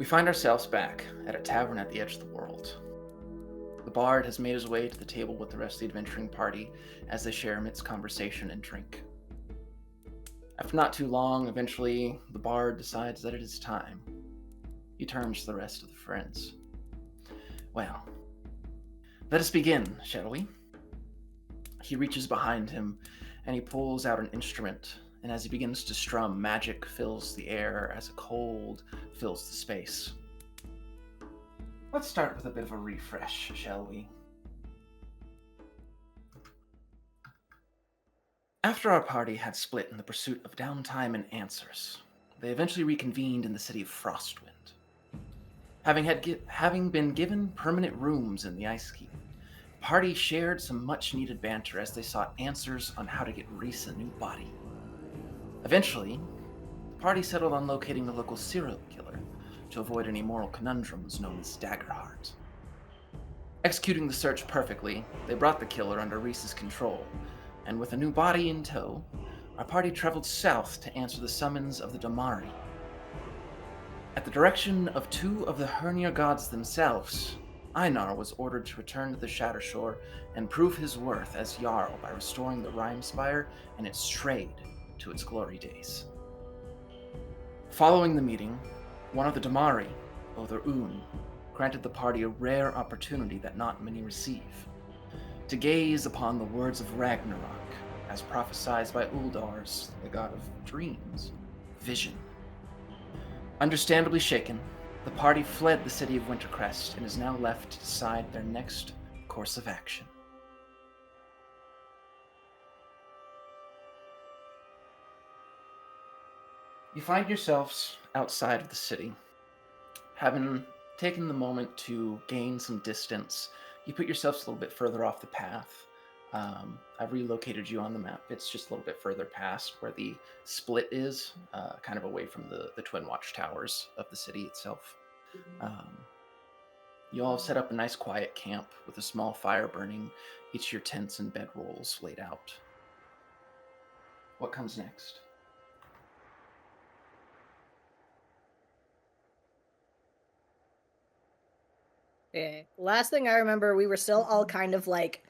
find ourselves back at a tavern at the edge of the world. The bard has made his way to the table with the rest of the adventuring party as they share amidst conversation and drink. After not too long, eventually, the bard decides that it is time. He turns to the rest of the friends. Well, let us begin, shall we? He reaches behind him and he pulls out an instrument, and as he begins to strum, magic fills the air as a cold fills the space. Let's start with a bit of a refresh, shall we? After our party had split in the pursuit of downtime and answers, they eventually reconvened in the city of Frostwind. Having been given permanent rooms in the Ice Keep, the party shared some much-needed banter as they sought answers on how to get Reese a new body. Eventually, the party settled on locating the local serial killer to avoid any moral conundrums known as Daggerheart. Executing the search perfectly, they brought the killer under Reese's control, and with a new body in tow, our party traveled south to answer the summons of the Damari. At the direction of two of the Hernia gods themselves, Einar was ordered to return to the Shattershore and prove his worth as Jarl by restoring the Rhymespire and its trade to its glory days. Following the meeting, one of the Damari, Other Un, granted the party a rare opportunity that not many receive: to gaze upon the words of Ragnarok, as prophesied by Uldars, the god of dreams, vision. Understandably shaken, the party fled the city of Wintercrest and is now left to decide their next course of action. You find yourselves outside of the city. Having taken the moment to gain some distance, you put yourselves a little bit further off the path. I've relocated you on the map. It's just a little bit further past where the split is, kind of away from the twin watchtowers of the city itself. You all set up a nice quiet camp with a small fire burning, each of your tents and bedrolls laid out. What comes next? Okay. Last thing I remember, we were still all kind of like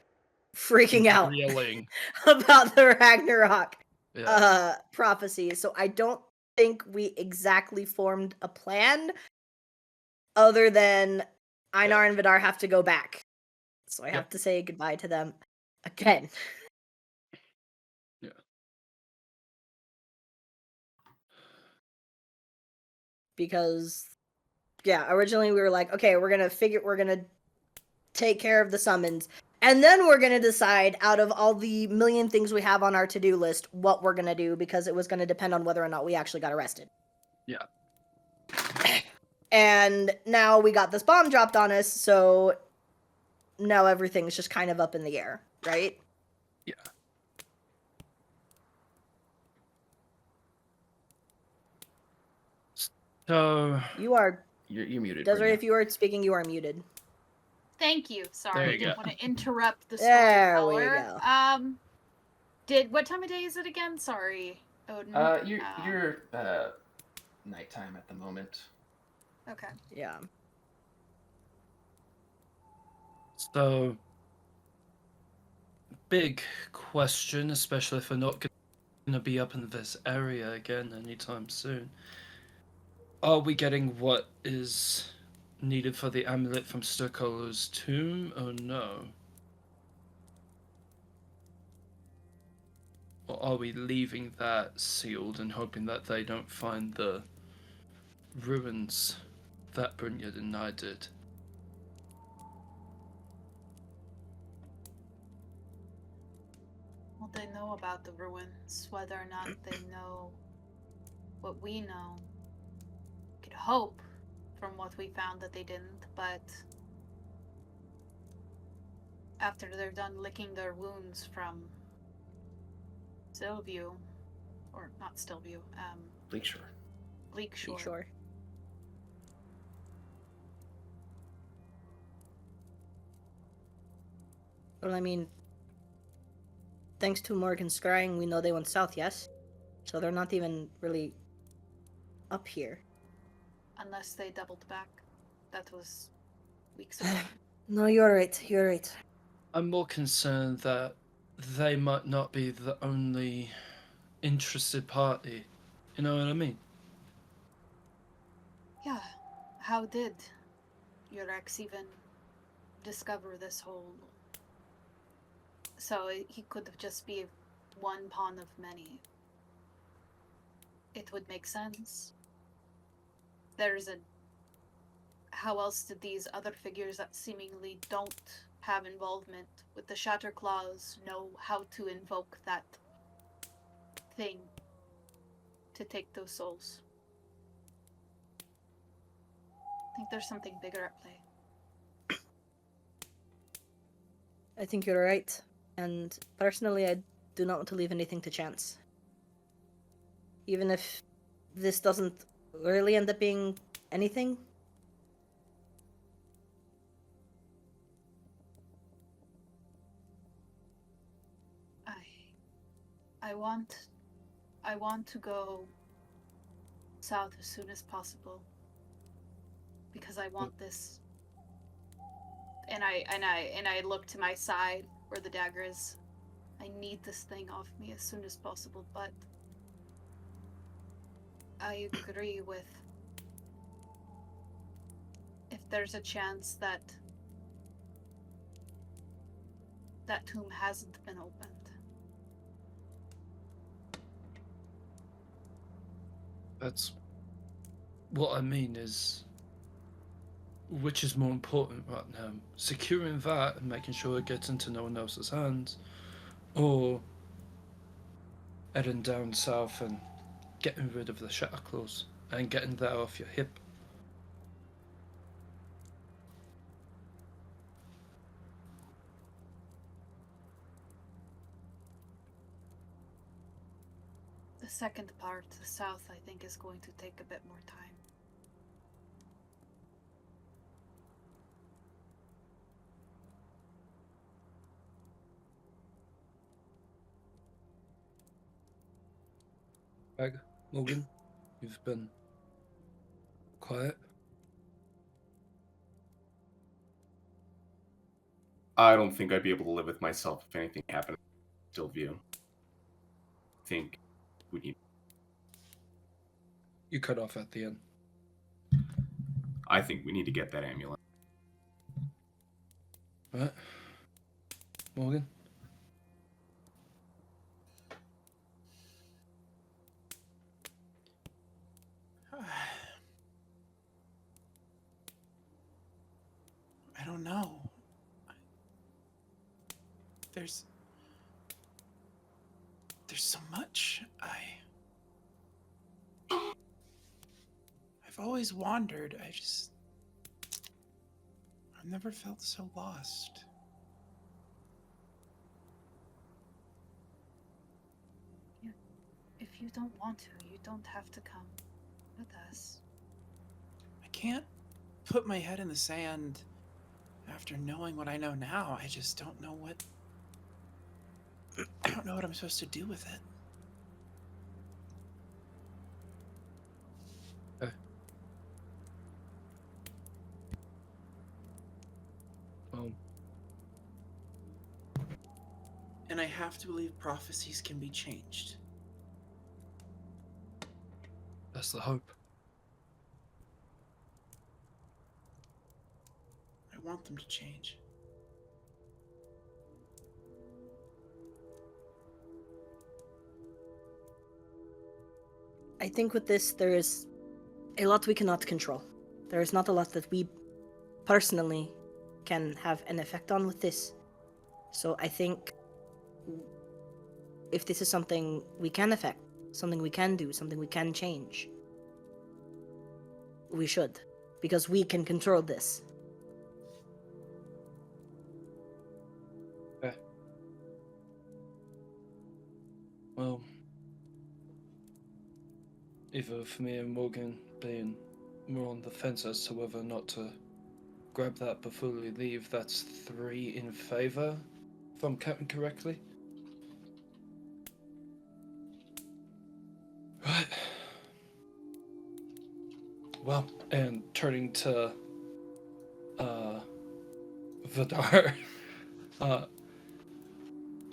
freaking out Yelling. about the Ragnarok Yeah. prophecy. So I don't think we exactly formed a plan other than Einar and Vidar have to go back. So I have to say goodbye to them again. Yeah. Because originally we were like, okay, we're gonna take care of the summons. And then we're going to decide, out of all the million things we have on our to-do list, what we're going to do, because it was going to depend on whether or not we actually got arrested. Yeah. And now we got this bomb dropped on us, so now everything's just kind of up in the air, right? Yeah. So... You're muted. Desiree, if you are speaking, you are muted. Thank you. Sorry, There I you didn't go. want to interrupt the There storyteller. we go. What time of day is it again? Sorry, Odin. You're nighttime at the moment. Okay. Yeah. So, big question, especially if we're not going to be up in this area again anytime soon. Are we getting what is needed for the amulet from Sturkolo's tomb, or no? Or are we leaving that sealed and hoping that they don't find the ruins that Brynjad and I did? Well, they know about the ruins. Whether or not they know what we know, could hope from what we found that they didn't, but after they're done licking their wounds from Stillview, or not Stillview, Bleakshore. Bleakshore. Well, I mean, thanks to Morgan's scrying, we know they went south, yes? So they're not even really up here. Unless they doubled back. That was weeks ago. No, you're right. You're right. I'm more concerned that they might not be the only interested party. You know what I mean? Yeah. How did your ex even discover this whole... So he could have just be one pawn of many. It would make sense. There's a... How else did these other figures that seemingly don't have involvement with the Shatter Claws know how to invoke that thing to take those souls? I think there's something bigger at play. I think you're right. And personally, I do not want to leave anything to chance. Even if this doesn't really end up being anything. I want to go south as soon as possible because I want this. And I look to my side where the dagger is. I need this thing off me as soon as possible, but I agree with if there's a chance that that tomb hasn't been opened. That's what I mean is, which is more important right now? Securing that and making sure it gets into no one else's hands, or heading down south and getting rid of the Shatter Claws and getting that off your hip. The second part, the south, I think is going to take a bit more time. Bag, Morgan, you've been quiet. I don't think I'd be able to live with myself if anything happened to Stillview. I think we need. You cut off at the end. I think we need to get that amulet. Right? Morgan? I don't know. There's so much. I've always wondered. I've never felt so lost. If you don't want to, you don't have to come with us. I can't put my head in the sand after knowing what I know now. I just don't know what. I don't know what I'm supposed to do with it. Well, And I have to believe prophecies can be changed. that's the hope. I want them to change. I think with this, there is a lot we cannot control. There is not a lot that we personally can have an effect on with this. So I think if this is something we can affect, something we can do, something we can change, we should. Because we can control this. Okay. Well, either for me and Morgan being more on the fence as to whether or not to grab that before we leave, that's 3 in favor, if I'm counting correctly. Right. Well, and turning to Vidar,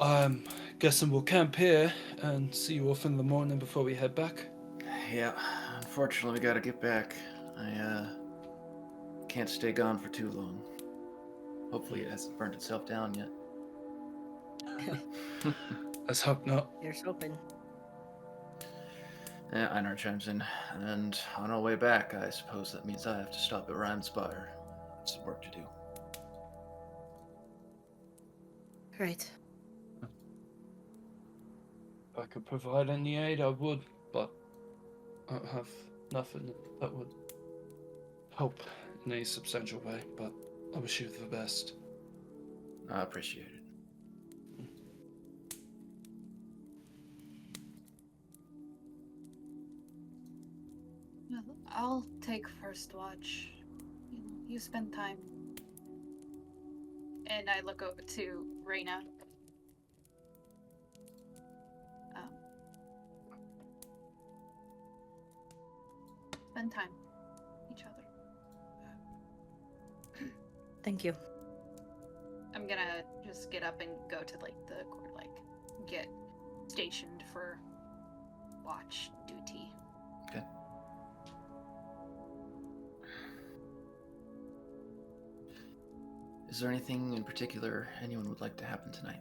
I'm guessing we'll camp here and see you off in the morning before we head back. Yeah, unfortunately, we gotta get back. I can't stay gone for too long. Hopefully, it hasn't burned itself down yet. Let's hope not. Here's hoping. Yeah, Einar chimes in. And on our way back, I suppose that means I have to stop at Rheinspire. I have some work to do. Right. If I could provide any aid, I would, but I don't have nothing that would help in any substantial way, but I wish you the best. I appreciate it. Well, I'll take first watch. You spend time. And I look over to Reyna. Spend time with each other. Thank you. I'm gonna just get up and go to the court, get stationed for watch duty. Okay. Is there anything in particular anyone would like to happen tonight?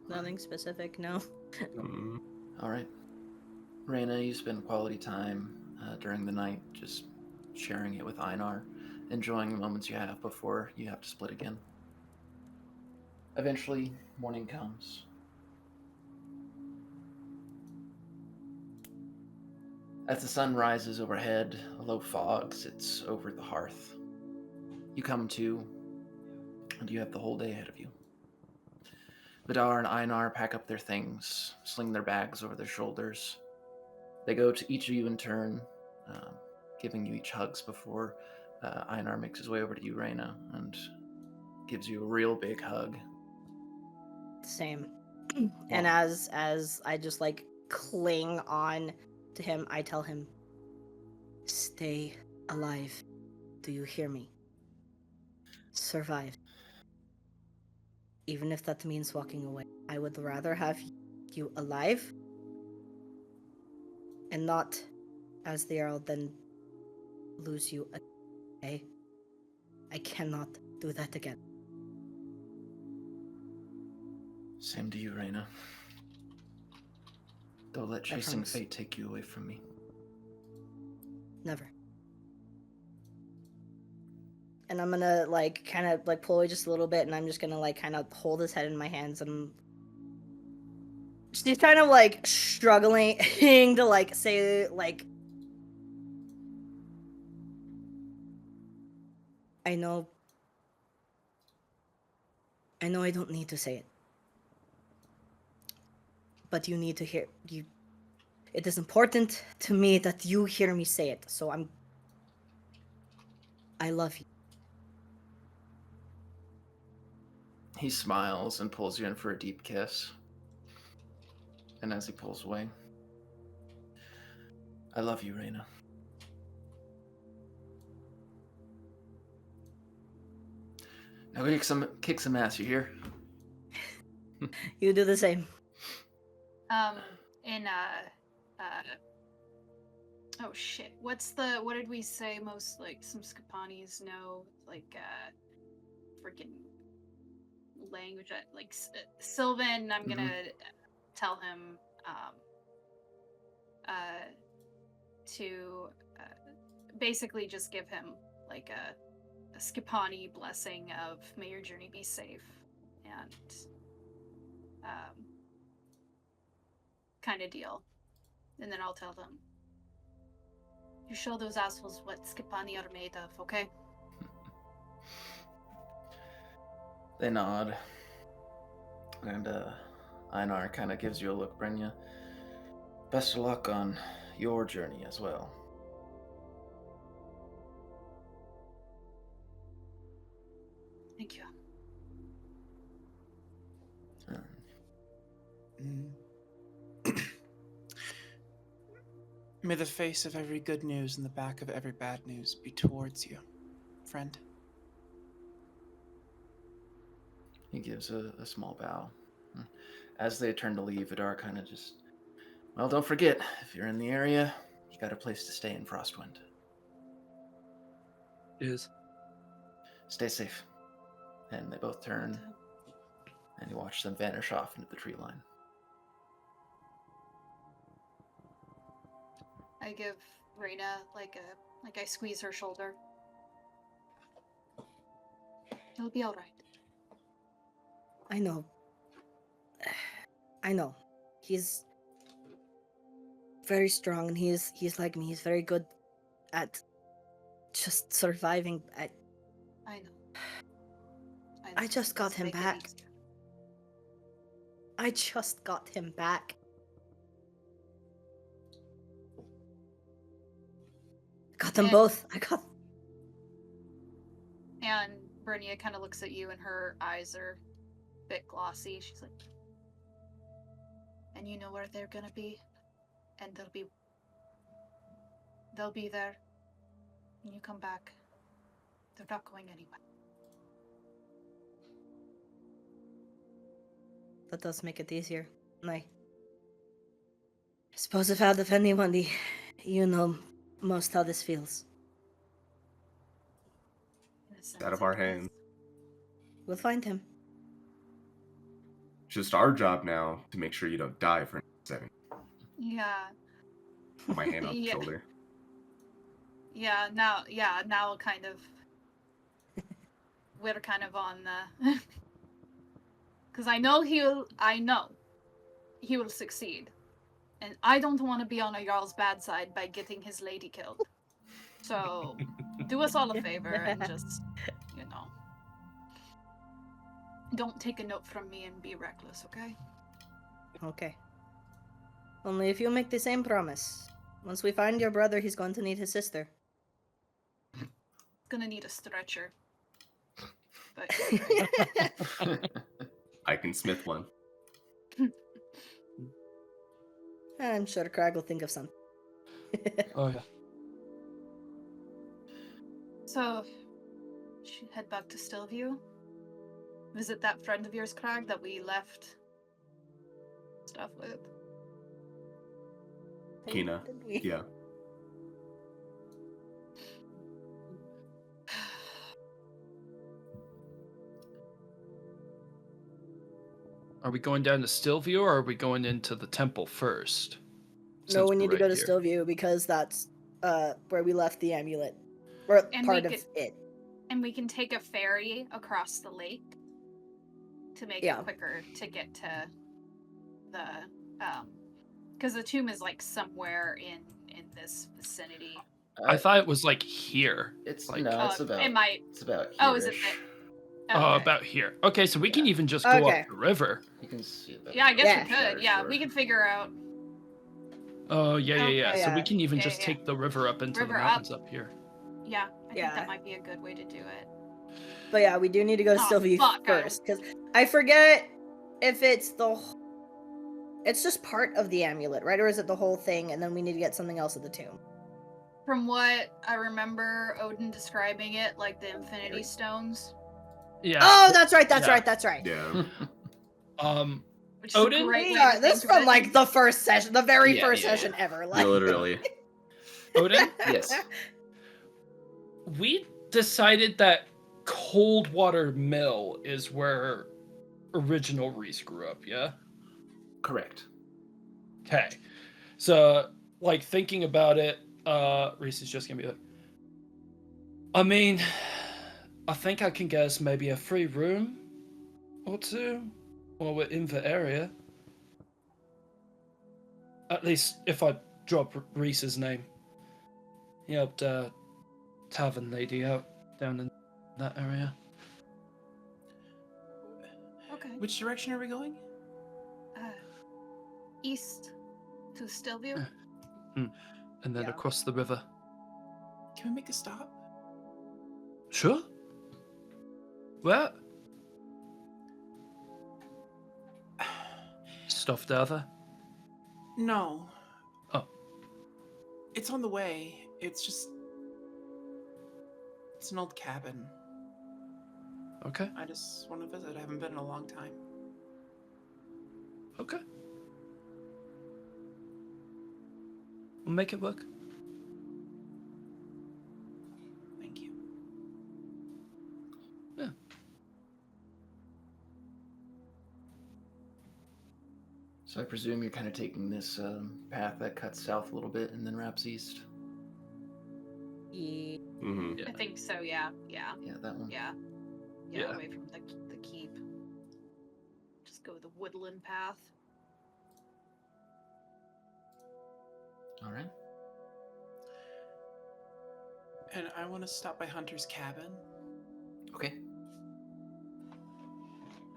Nothing specific, no. All right. Reyna, you spend quality time during the night just sharing it with Einar, enjoying the moments you have before you have to split again. Eventually, morning comes. As the sun rises overhead, a low fog sits over the hearth. You come to, and you have the whole day ahead of you. Vidar and Einar pack up their things, sling their bags over their shoulders. They go to each of you in turn, giving you each hugs before Einar makes his way over to you, Reyna, and gives you a real big hug. Same. And as I just cling on to him, I tell him, stay alive. Do you hear me? Survive. Even if that means walking away. I would rather have you alive and not as the Earl than lose you again. I cannot do that again. Same to you, Reyna. Don't let chasing promise. fate take you away from me. Never. And I'm gonna kind of pull away just a little bit, and I'm just gonna kind of hold his head in my hands, and she's kind of struggling to say I know I don't need to say it, but you need to hear you. It is important to me that you hear me say it. So I love you. He smiles and pulls you in for a deep kiss. And as he pulls away, I love you, Reyna. Now kick some ass, you hear? You do the same. Oh shit, what did we say most, some Scapanis know, freaking language, Sylvan, I'm gonna tell him, to, basically just give him, a Scapani blessing of may your journey be safe, and, kind of deal. And then I'll tell them, you show those assholes what Scapani are made of, okay? They nod. And Einar kind of gives you a look, Brenya. Best of luck on your journey as well. Thank you. May the face of every good news and the back of every bad news be towards you, friend. He gives a small bow. As they turn to leave, Vidar kind of just, well, don't forget, if you're in the area, you got a place to stay in Frostwind. Is Stay safe. And they both turn, and you watch them vanish off into the tree line. I give Reyna like I squeeze her shoulder. It'll be all right. I know. I know. He's very strong, and he's like me. He's very good at just surviving. I know. I just got Let's him make it back. easier. I just got him back. Got them And- both. I got. And Bernia kind of looks at you, and her eyes are a bit glossy. She's like, and you know where they're gonna be, and they'll be there when you come back. They're not going anywhere. That does make it easier. I suppose if out of anybody, you know most how this feels. In a It's sense, out of I our guess. hands. We'll find him. It's just our job now to make sure you don't die for 7. Yeah. Put my hand on the Yeah. shoulder. Now kind of we're kind of on the because I know he will succeed, and I don't want to be on a Jarl's bad side by getting his lady killed. So do us all a favor and just, don't take a note from me and be reckless, okay? Okay. Only if you make the same promise. Once we find your brother, he's going to need his sister. Gonna need a stretcher. But I can smith one. I'm sure Crag will think of something. oh yeah. so should head back to Stillview. Visit that friend of yours, Crag, that we left stuff with. Kina. Did we? Yeah. Are we going down to Stillview or are we going into the temple first? No, Since we we're need to go right to here. Stillview because that's where we left the amulet. Or And part we of it. And we can take a ferry across the lake to make Yeah. it quicker to get to the because the tomb is like somewhere in this vicinity. I thought it was like here. It's like- no, it's Oh, about. it might. It's about. Oh, is it here-ish. Oh, Okay. about here. Okay, so we can Yeah. even just go Okay. up the river. You can see it. Yeah, I guess Yeah. we could. Yeah, we can figure out. Oh, yeah. Okay. So we Yeah. can even Yeah, just yeah. take the river up into River the up. mountains up here. Yeah, I think Yeah. that might be a good way to do it. But yeah, we do need to go to Oh, Stillview fuck, first. Because I forget if it's it's just part of the amulet, right? Or is it the whole thing and then we need to get something else at the tomb? From what I remember, Odin describing it like the Infinity Stones, Yeah. Oh, that's right, that's Yeah. right, that's right. Yeah. which is Odin? a great way Yeah, to this think of from it. like the first session, the very Yeah, first yeah, session ever. Like Literally. Odin, Yes. we decided that Coldwater Mill is where original Reese grew up, yeah? Correct. Okay. So, like, thinking about it, Reese is just gonna be like, I mean, I think I can get us maybe a free room or two while we're in the area. At least if I drop Reese's name. He helped tavern lady out down in that area. Okay. Which direction are we going? East to Stillview. And then Yeah. across the river. Can we make a stop? Sure. What? Stuffed other? No. Oh. It's on the way. It's an old cabin. Okay. I just want to visit. I haven't been in a long time. Okay. We'll make it work. Thank you. Yeah. So I presume you're kind of taking this path that cuts south a little bit and then wraps east. Yeah. Mm-hmm. Yeah. I think so. Yeah. Yeah. Yeah, that one. Yeah. Yeah. Away from the keep. Just go the woodland path. All right. And I want to stop by Hunter's cabin. Okay.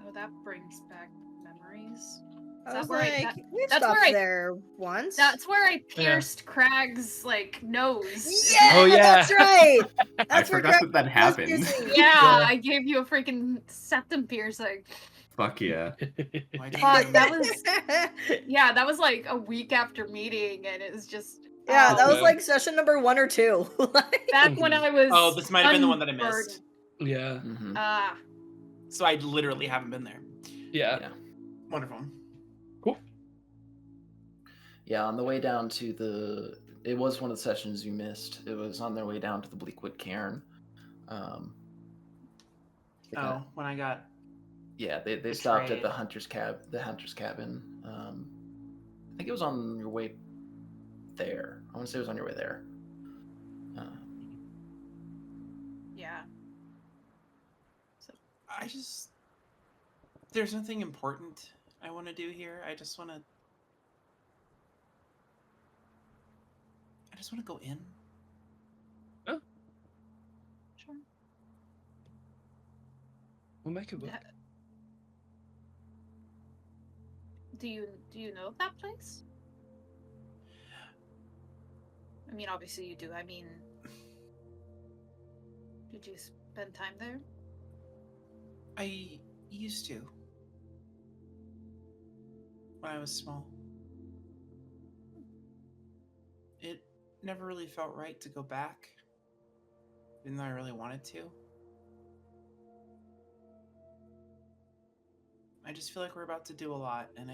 Oh, that brings back memories. I that was where I- like, we've that's stopped where I- there once. That's where I Yeah. pierced Crag's nose. Yeah, Oh, yeah. that's right. I That's where forgot Greg that was happened. piercing. Yeah, Yeah. I gave you a freaking septum piercing. Fuck yeah. Why do Fuck, you that remember? was yeah, that was like a week after meeting, and it was just Yeah, that was Yeah. like session number 1 or 2. Like- back when I was. Oh, this might have been the one that I missed. Yeah. Mm-hmm. Ah, So I literally haven't been there. Yeah. Yeah. Wonderful. Cool. Yeah, on the way down to the... It was one of the sessions you missed. It was on their way down to the Bleakwood Cairn. They kinda- When I got Yeah, they stopped at Betrayed. the hunter's cabin. I think it was on your way there. I want to say it was on your way there. yeah. I just there's nothing important I want to do here. I just want to go in. Sure. We'll make it work. Do you know of that place? I mean, obviously you do. I mean, did you spend time there? I used to when I was small. It never really felt right to go back, even though I really wanted to. I just feel like we're about to do a lot, and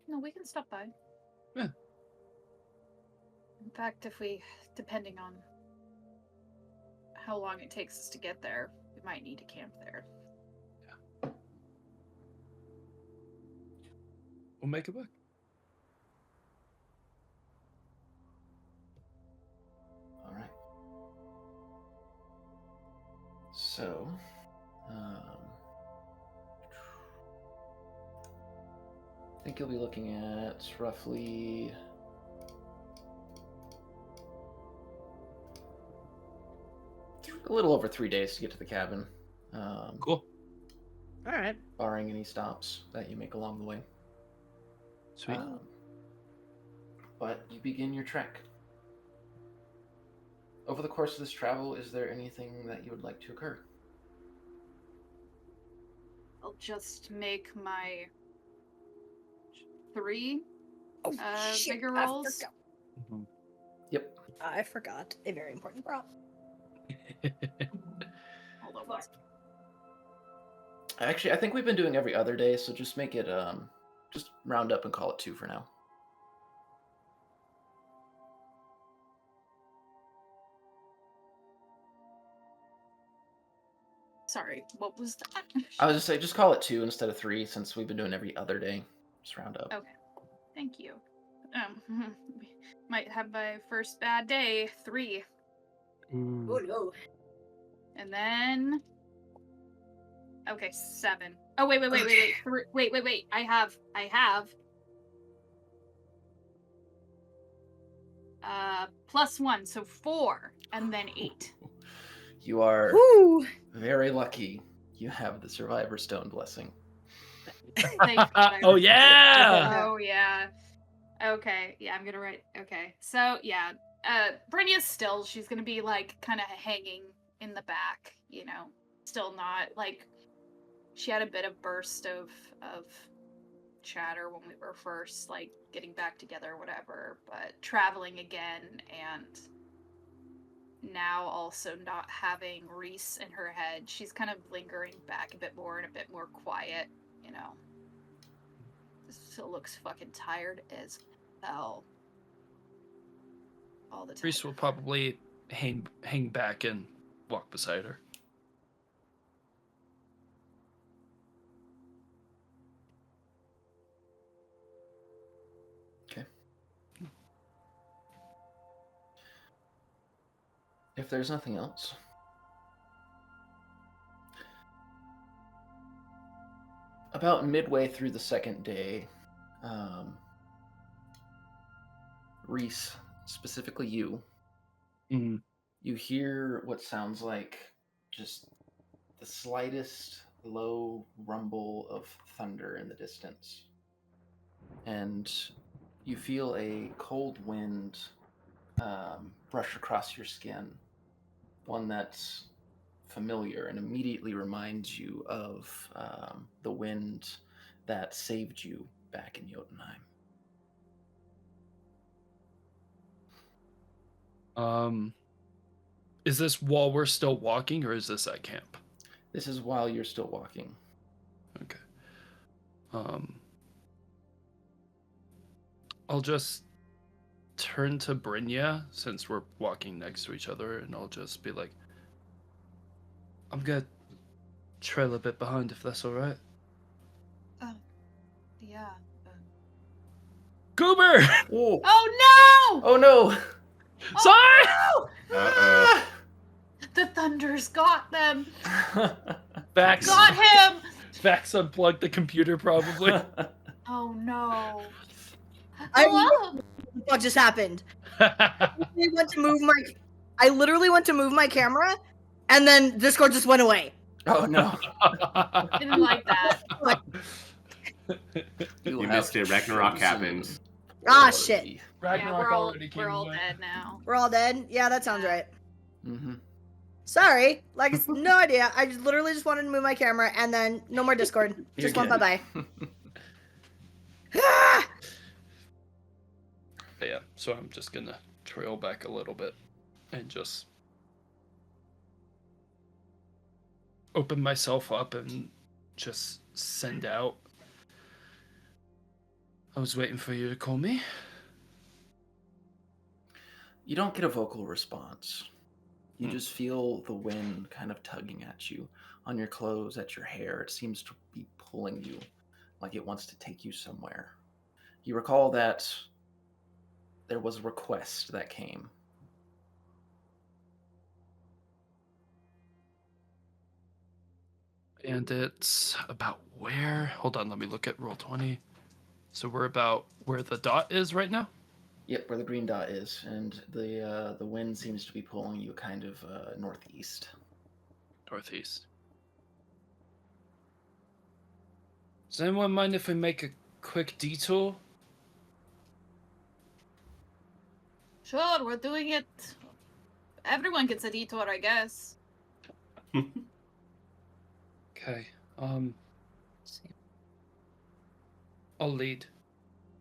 No, we can stop by. Yeah. In fact, depending on how long it takes us to get there, we might need to camp there. We'll make it work. All right. So, I think you'll be looking at roughly a little over 3 days to get to the cabin. Cool. All right. Barring any stops that you make along the way. Sweet. But you begin your trek. Over the course of this travel, is there anything that you would like to occur? I'll just make my 3 Oh, shit, vigor I rolls. forgot. Mhm. Yep. I forgot a very important prop. Hold on. one Actually, I think we've been doing every other day, so just make it, just round up and call it 2 for now. Sorry, what was that? I was just saying, just call it 2 instead of 3, since we've been doing every other day. Just round up. Okay, thank you. Might have my first bad day. 3, Ooh. Oh no. and then okay, 7. Oh wait. Wait. I have +1, so 4, and then 8. You are Woo! very lucky. You have the Survivor Stone blessing. Thank God. Oh yeah. Oh yeah. Okay. Yeah, I'm gonna write. Okay. So yeah, Brynja's still, she's gonna be like kind of hanging in the back, you know, still not like, she had a bit of burst of chatter when we were first like getting back together or whatever, but traveling again and now also not having Reese in her head, she's kind of lingering back a bit more and a bit more quiet, you know. Still looks fucking tired as hell. All the time. Reese will probably hang back and walk beside her. Okay. If there's nothing else, about midway through the second day, Reese, specifically you, you hear what sounds like just the slightest low rumble of thunder in the distance. And you feel a cold wind brush across your skin, one that's familiar and immediately reminds you of the wind that saved you back in Jotunheim. Is this while we're still walking, or is this at camp? This is while you're still walking. Okay. I'll just turn to Brynja, since we're walking next to each other, and I'll just be like, I'm gonna trail a bit behind if that's alright. Yeah. Goober! Whoa. Oh no! Oh no! Sorry! Uh-oh. The thunder's got them! Vax. Got him! Vax unplugged the computer, probably. Oh no. I Hello? what just happened? I literally went to move my camera, and then Discord just went away. Oh no. Didn't like that. You missed it. Ragnarok happened. Ah, shit. Yeah, Ragnarok already came we're all away. dead now. We're all dead? Yeah, that sounds right. Mm-hmm. Sorry. Like, it's no idea. I just literally just wanted to move my camera, and then no more Discord. Just went bye-bye. Ah! But yeah, so I'm just gonna trail back a little bit and just open myself up and just send out. I was waiting for you to call me. You don't get a vocal response. You just feel the wind kind of tugging at you, on your clothes, at your hair. It seems to be pulling you, like it wants to take you somewhere. You recall that there was a request that came. And it's about where? Hold on, let me look at Roll20. So we're about where the dot is right now? Yep, where the green dot is, and the wind seems to be pulling you kind of northeast. Northeast. Does anyone mind if we make a quick detour? Sure, we're doing it. Everyone gets a detour, I guess. Okay. I'll lead.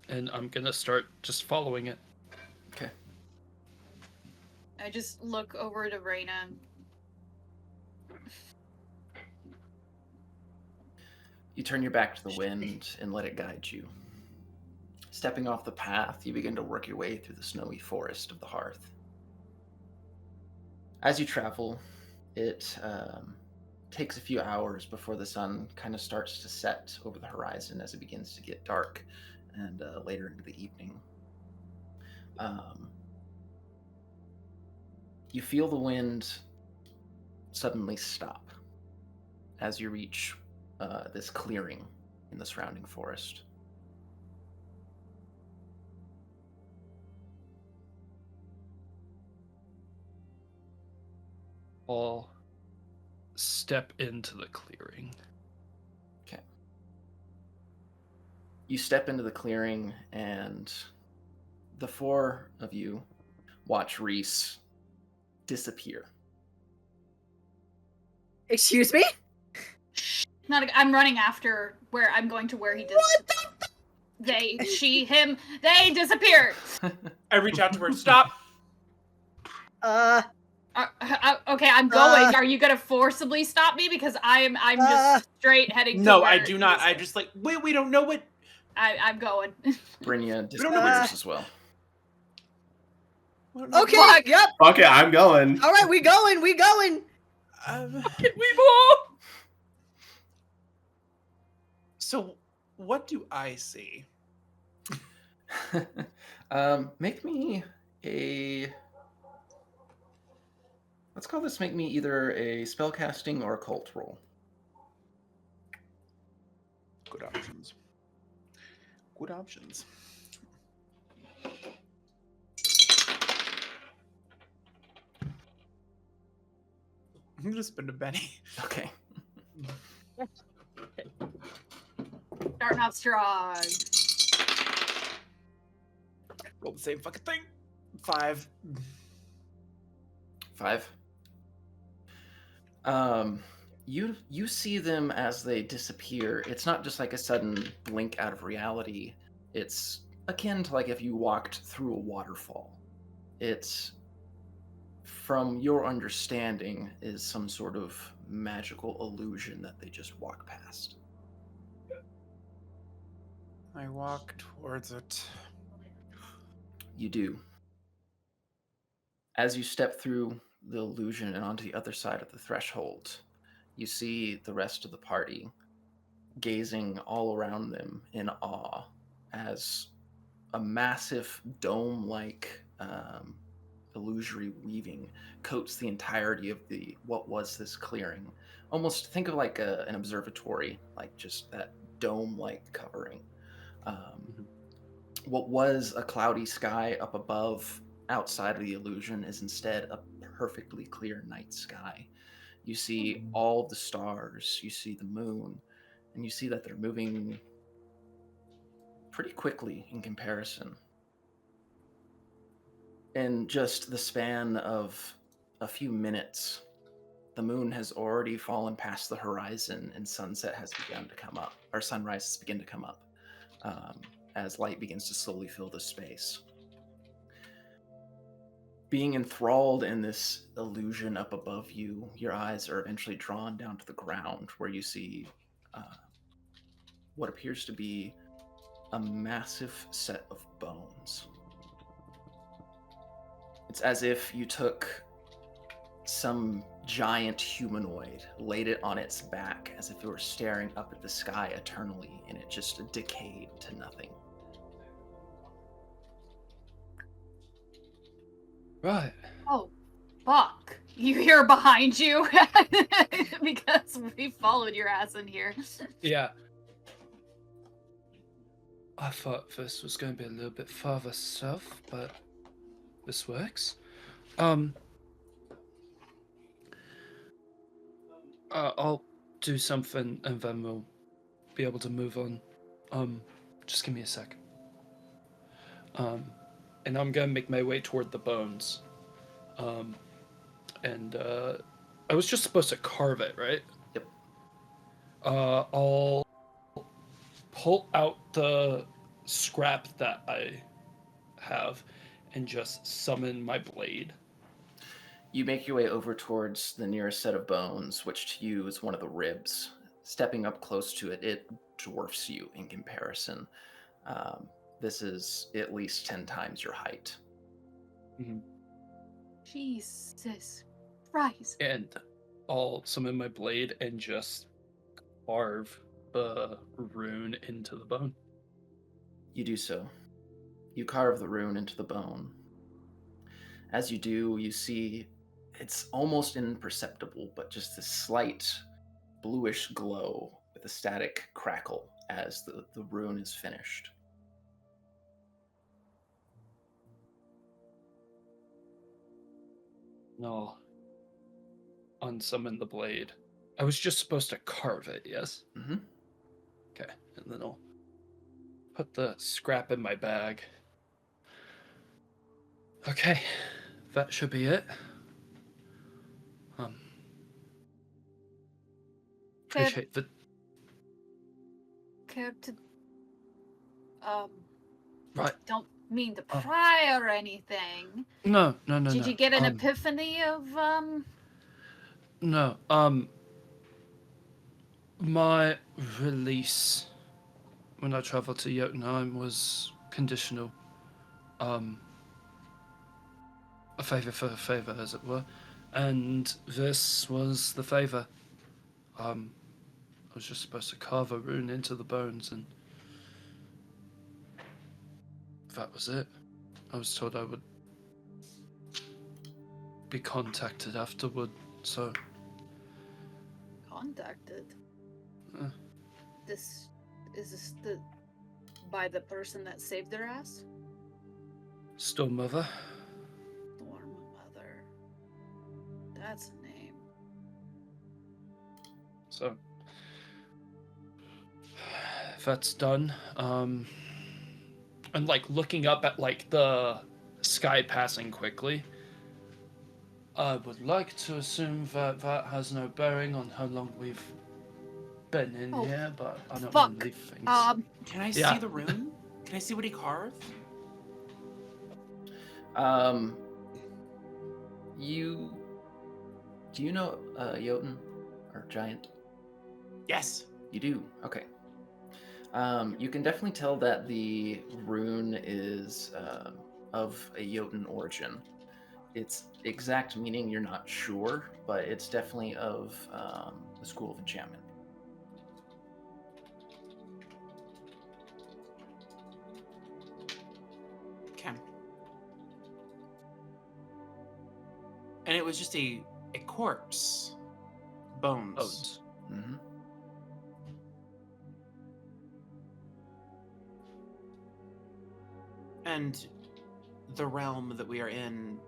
And I'm gonna start just following it. Okay. I just look over to Reyna. You turn your back to the wind and let it guide you. Stepping off the path, you begin to work your way through the snowy forest of the Hearth. As you travel, it takes a few hours before the sun kind of starts to set over the horizon as it begins to get dark and later into the evening. You feel the wind suddenly stop as you reach this clearing in the surrounding forest. I'll step into the clearing. Okay. You step into the clearing, and the four of you watch Reese disappear. Excuse me? I'm running after where I'm going to where he disappeared. They disappeared. I reach out to her. Stop. Okay, I'm going. Are you gonna forcibly stop me? Because I'm just straight heading to No, where I do not. he I is. just like, wait, we don't know what. I'm going. Brynja don't know what- disappears as well. Okay, Fuck. yep. Okay, I'm going. All right, we going. Can we move? So, what do I see? Make me a. Let's call this. Make me either a spellcasting or occult roll. Good options. Good options. I'm gonna spend a penny. Okay. Starting off strong. Roll the same fucking thing. 5. 5. You see them as they disappear. It's not just like a sudden blink out of reality. It's akin to like if you walked through a waterfall. It's, from your understanding, is some sort of magical illusion that they just walk past. I walk towards it. You do. As you step through the illusion and onto the other side of the threshold, you see the rest of the party gazing all around them in awe as a massive dome-like illusory weaving coats the entirety of what was this clearing. Almost think of like an observatory, like just that dome-like covering. What was a cloudy sky up above, outside of the illusion, is instead a perfectly clear night sky. You see all the stars, you see the moon, and you see that they're moving pretty quickly in comparison. In just the span of a few minutes, the moon has already fallen past the horizon and sunset has begun to come up, or sunrise has begun to come up, as light begins to slowly fill the space. Being enthralled in this illusion up above you, your eyes are eventually drawn down to the ground where you see what appears to be a massive set of bones. It's as if you took some giant humanoid, laid it on its back as if it were staring up at the sky eternally, and it just decayed to nothing. Right. Oh, fuck. You hear behind you? Because we followed your ass in here. Yeah. I thought this was going to be a little bit farther south, but this works. I'll do something and then we'll be able to move on. Just give me a sec. And I'm gonna make my way toward the bones. I was just supposed to carve it, right? Yep. I'll pull out the scrap that I have and just summon my blade. You make your way over towards the nearest set of bones, which to you is one of the ribs. Stepping up close to it, it dwarfs you in comparison. This is at least 10 times your height. Mm-hmm. Jesus Christ. And I'll summon my blade and just carve the rune into the bone. You do so. You carve the rune into the bone. As you do, you see it's almost imperceptible, but just this slight bluish glow with a static crackle as the rune is finished. No. Unsummon the blade. I was just supposed to carve it, yes? Mm-hmm. Okay, and then I'll put the scrap in my bag. Okay, that should be it. Appreciate the. Care to Right. don't mean to Oh. pry or anything. No. Did you get an epiphany of No. My release when I traveled to Jotunheim was conditional. A favor for a favor, as it were, and this was the favor. I was just supposed to carve a rune into the bones, and that was it. I was told I would be contacted afterward, so. contacted? Uh. Is this by the person that saved their ass? Storm Mother. Storm Mother. That's a name. So that's done. And like looking up at like the sky passing quickly, I would like to assume that that has no bearing on how long we've been in here, but I don't want to leave things. Can I see the rune? Can I see what he carved? Do you know Jotun or Giant? Yes. You do? Okay. You can definitely tell that the rune is of a Jotun origin. Its exact meaning you're not sure, but it's definitely of the School of Enchantment. Okay. And it was just a corpse. Bones. Mm-hmm. And the realm that we are in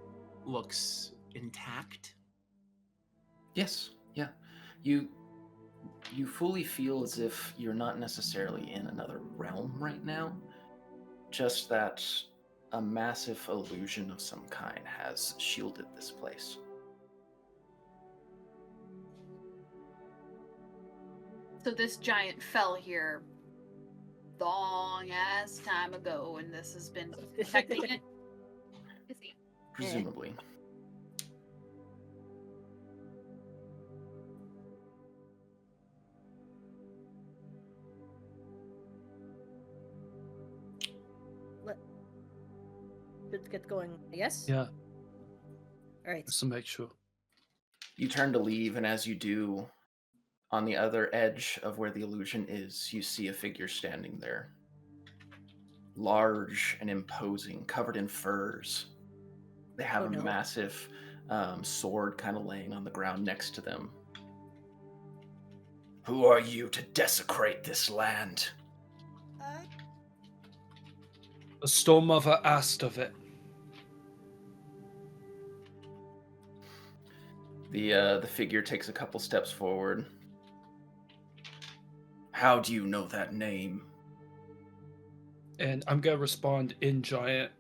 looks intact. Yes, yeah. You fully feel as if you're not necessarily in another realm right now, just that a massive illusion of some kind has shielded this place. So this giant fell here long ass time ago, and this has been protecting it. Is he? Presumably. Let's get going, I guess? Yeah. All right. Just to make sure. You turn to leave, and as you do, on the other edge of where the illusion is, you see a figure standing there. Large and imposing, covered in furs. They have a massive sword kind of laying on the ground next to them. Who are you to desecrate this land? The Storm Mother asked of it. The figure takes a couple steps forward. How do you know that name? And I'm going to respond in Giant.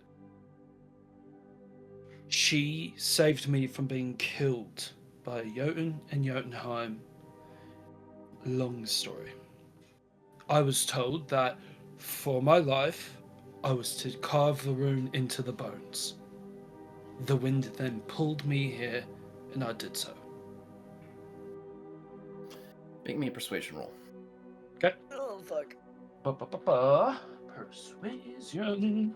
She saved me from being killed by Jotun and Jotunheim. Long story. I was told that for my life, I was to carve the rune into the bones. The wind then pulled me here, and I did so. Make me a persuasion roll. Okay. Oh, fuck. Persuasion.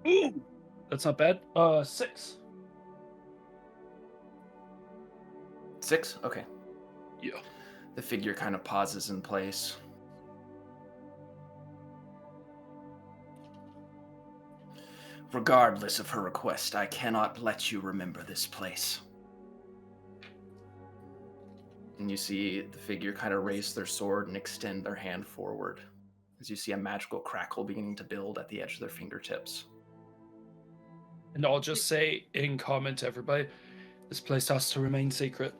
Ooh, that's not bad. 6. 6? Okay. Yeah. The figure kind of pauses in place. Regardless of her request, I cannot let you remember this place. And you see the figure kind of raise their sword and extend their hand forward, as you see a magical crackle beginning to build at the edge of their fingertips. And I'll just say in comment to everybody, this place has to remain secret.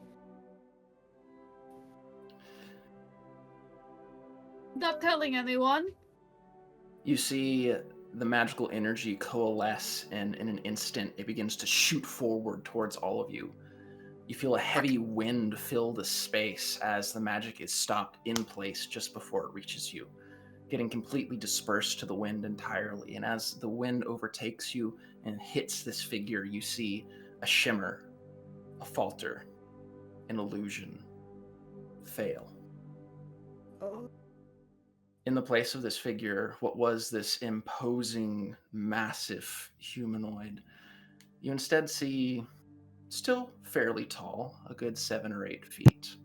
Not telling anyone. You see the magical energy coalesce, and in an instant, it begins to shoot forward towards all of you. You feel a heavy wind fill the space as the magic is stopped in place just before it reaches you, getting completely dispersed to the wind entirely. And as the wind overtakes you and hits this figure, you see a shimmer, a falter, an illusion fail. Oh. In the place of this figure, what was this imposing, massive humanoid, you instead see, still fairly tall, a good 7 or 8 feet.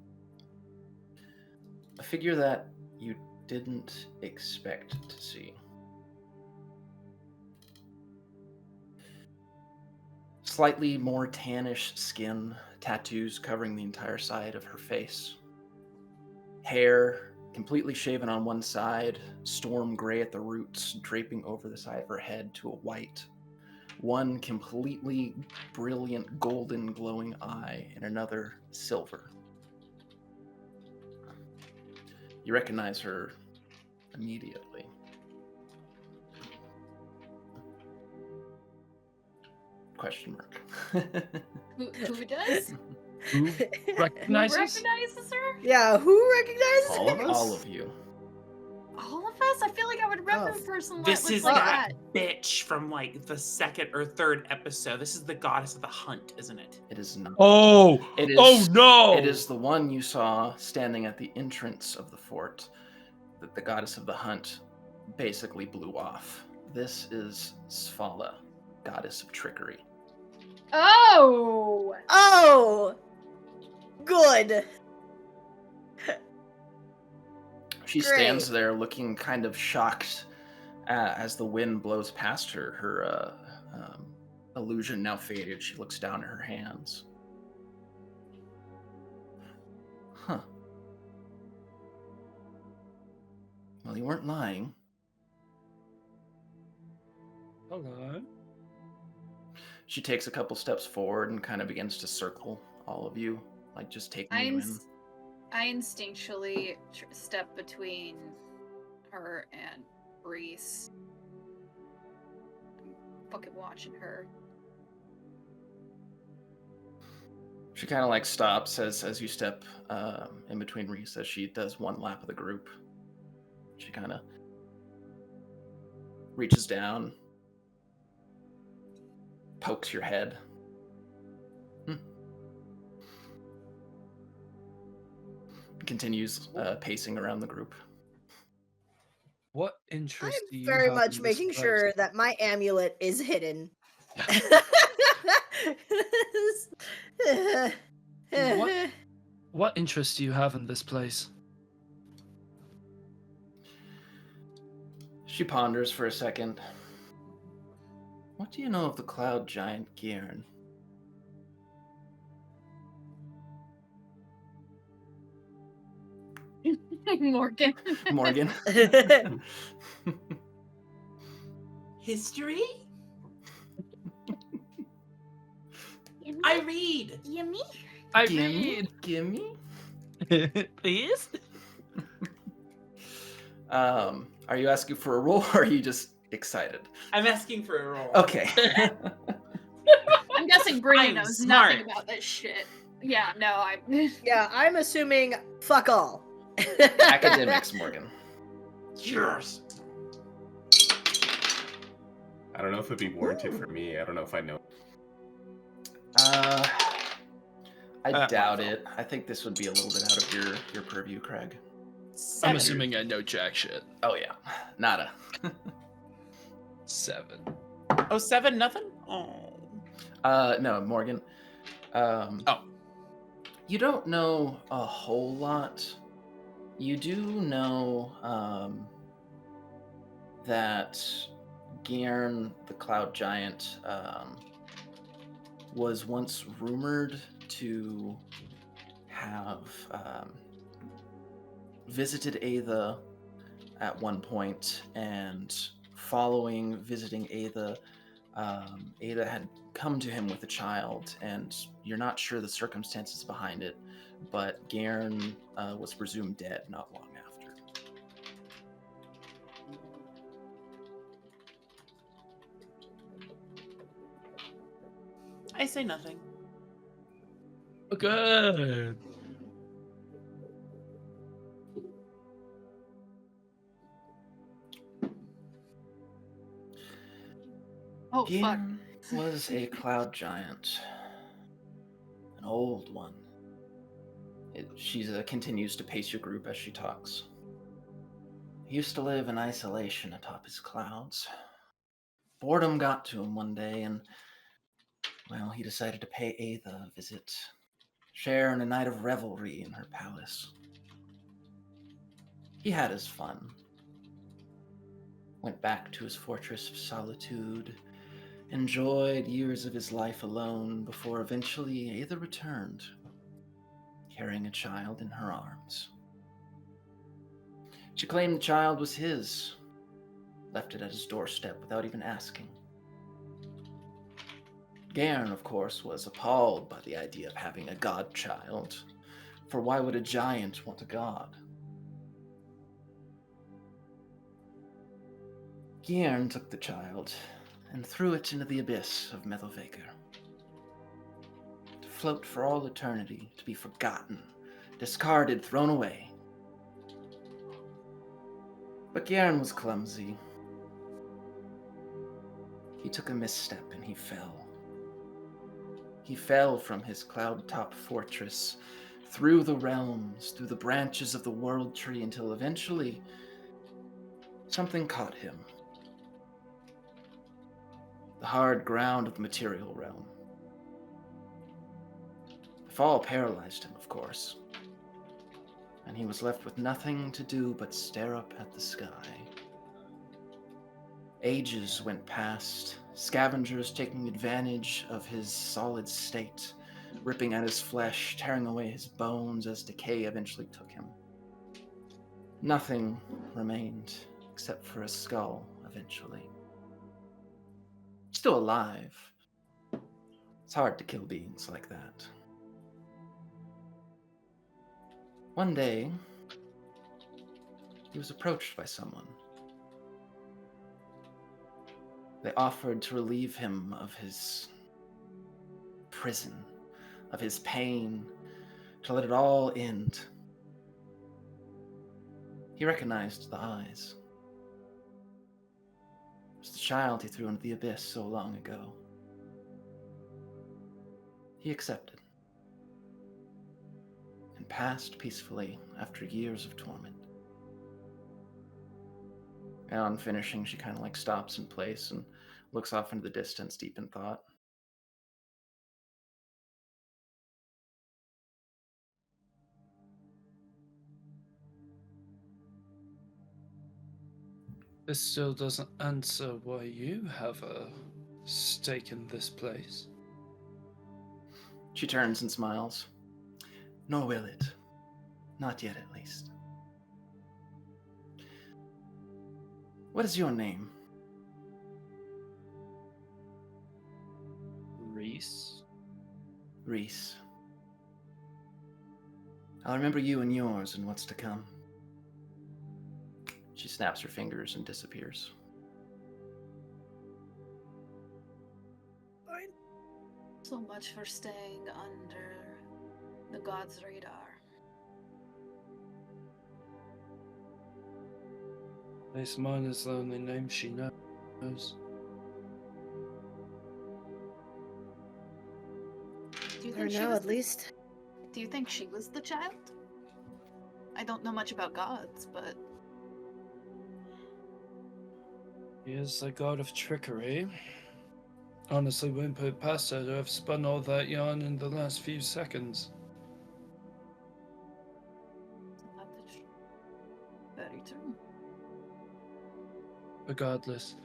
A figure that you didn't expect to see. Slightly more tannish skin, tattoos covering the entire side of her face. Hair completely shaven on one side, storm gray at the roots, draping over the side of her head to a white. One completely brilliant golden glowing eye, and another silver. You recognize her immediately. Question mark. Who does? Who Who recognizes? recognizes her? Yeah, who recognizes All of her? us? All of you. All of us? I feel like I would remember Oh. a person This was is like that that. bitch from like the second or third episode. This is the goddess of the hunt, isn't it? It is not. Oh! It is, Oh no! It is the one you saw standing at the entrance of the fort that the goddess of the hunt basically blew off. This is Svala, goddess of trickery. Oh! Oh! Good. She Great. stands there looking kind of shocked as the wind blows past her. Her illusion now faded. She looks down at her hands. Huh. Well, you weren't lying. Hello. She takes a couple steps forward and kind of begins to circle all of you, like just taking you in. I instinctually step between her and Reese. I'm fucking watching her. She kind of like stops as you step in between Reese, as she does one lap of the group. She kind of reaches down, pokes your head. Continues pacing around the group. What interest do I'm you very have much in this making place? sure that my amulet is hidden. What interest do you have in this place? She ponders for a second. What do you know of the cloud giant Gyrn? Morgan. Morgan? History? I read. Yummy. I Gimme? Gimme? read. Please? Are you asking for a roll, or are you just excited? I'm asking for a roll. Okay. I'm guessing Brittany I'm knows smart. nothing about this shit. Yeah, no, I'm. Yeah, I'm assuming fuck all. Academics, Morgan. Yours. I don't know if it'd be warranted for me. I don't know if I know. I doubt it. I think this would be a little bit out of your purview, Craig. I'm 7. assuming I know jack shit. Oh yeah, nada. 7. Oh, 7, nothing? Oh. No, Morgan. You don't know a whole lot. You do know that Gyrn, the cloud giant, was once rumored to have visited Aetha at one point, and following visiting Aetha, Aetha had come to him with a child, and you're not sure the circumstances behind it, but Gyrn was presumed dead not long after. I say nothing. Good. Oh, fuck. Gien was a cloud giant, an old one. She continues to pace your group as she talks. He used to live in isolation atop his clouds. Boredom got to him one day, and, well, he decided to pay Aetha a visit, share in a night of revelry in her palace. He had his fun. Went back to his fortress of solitude, enjoyed years of his life alone before eventually Aetha returned, carrying a child in her arms. She claimed the child was his, left it at his doorstep without even asking. Garen, of course, was appalled by the idea of having a godchild, for why would a giant want a god? Garen took the child and threw it into the abyss of Meadowvaker, to float for all eternity, to be forgotten, discarded, thrown away. But Garen was clumsy. He took a misstep and he fell. He fell from his cloud-top fortress, through the realms, through the branches of the world tree, until eventually something caught him. The hard ground of the material realm. The fall paralyzed him, of course, and he was left with nothing to do but stare up at the sky. Ages went past, scavengers taking advantage of his solid state, ripping at his flesh, tearing away his bones as decay eventually took him. Nothing remained except for a skull, eventually. Still alive. It's hard to kill beings like that. One day, he was approached by someone. They offered to relieve him of his prison, of his pain, to let it all end. He recognized the eyes. It was the child he threw into the abyss so long ago. He accepted, and passed peacefully after years of torment. And on finishing, she kind of stops in place and looks off into the distance, deep in thought. This still doesn't answer why you have a stake in this place. She turns and smiles. Nor will it. Not yet, at least. What is your name? Reese? Reese. I'll remember you and yours and what's to come. She snaps her fingers and disappears. So much for staying under the god's radar. At least mine is the only name she knows. Do you Or think she no, was at least. Do you think she was the child? I don't know much about gods, but He is a god of trickery. Honestly, wouldn't put it past her to have spun all that yarn in the last few seconds. that is very true. Regardless,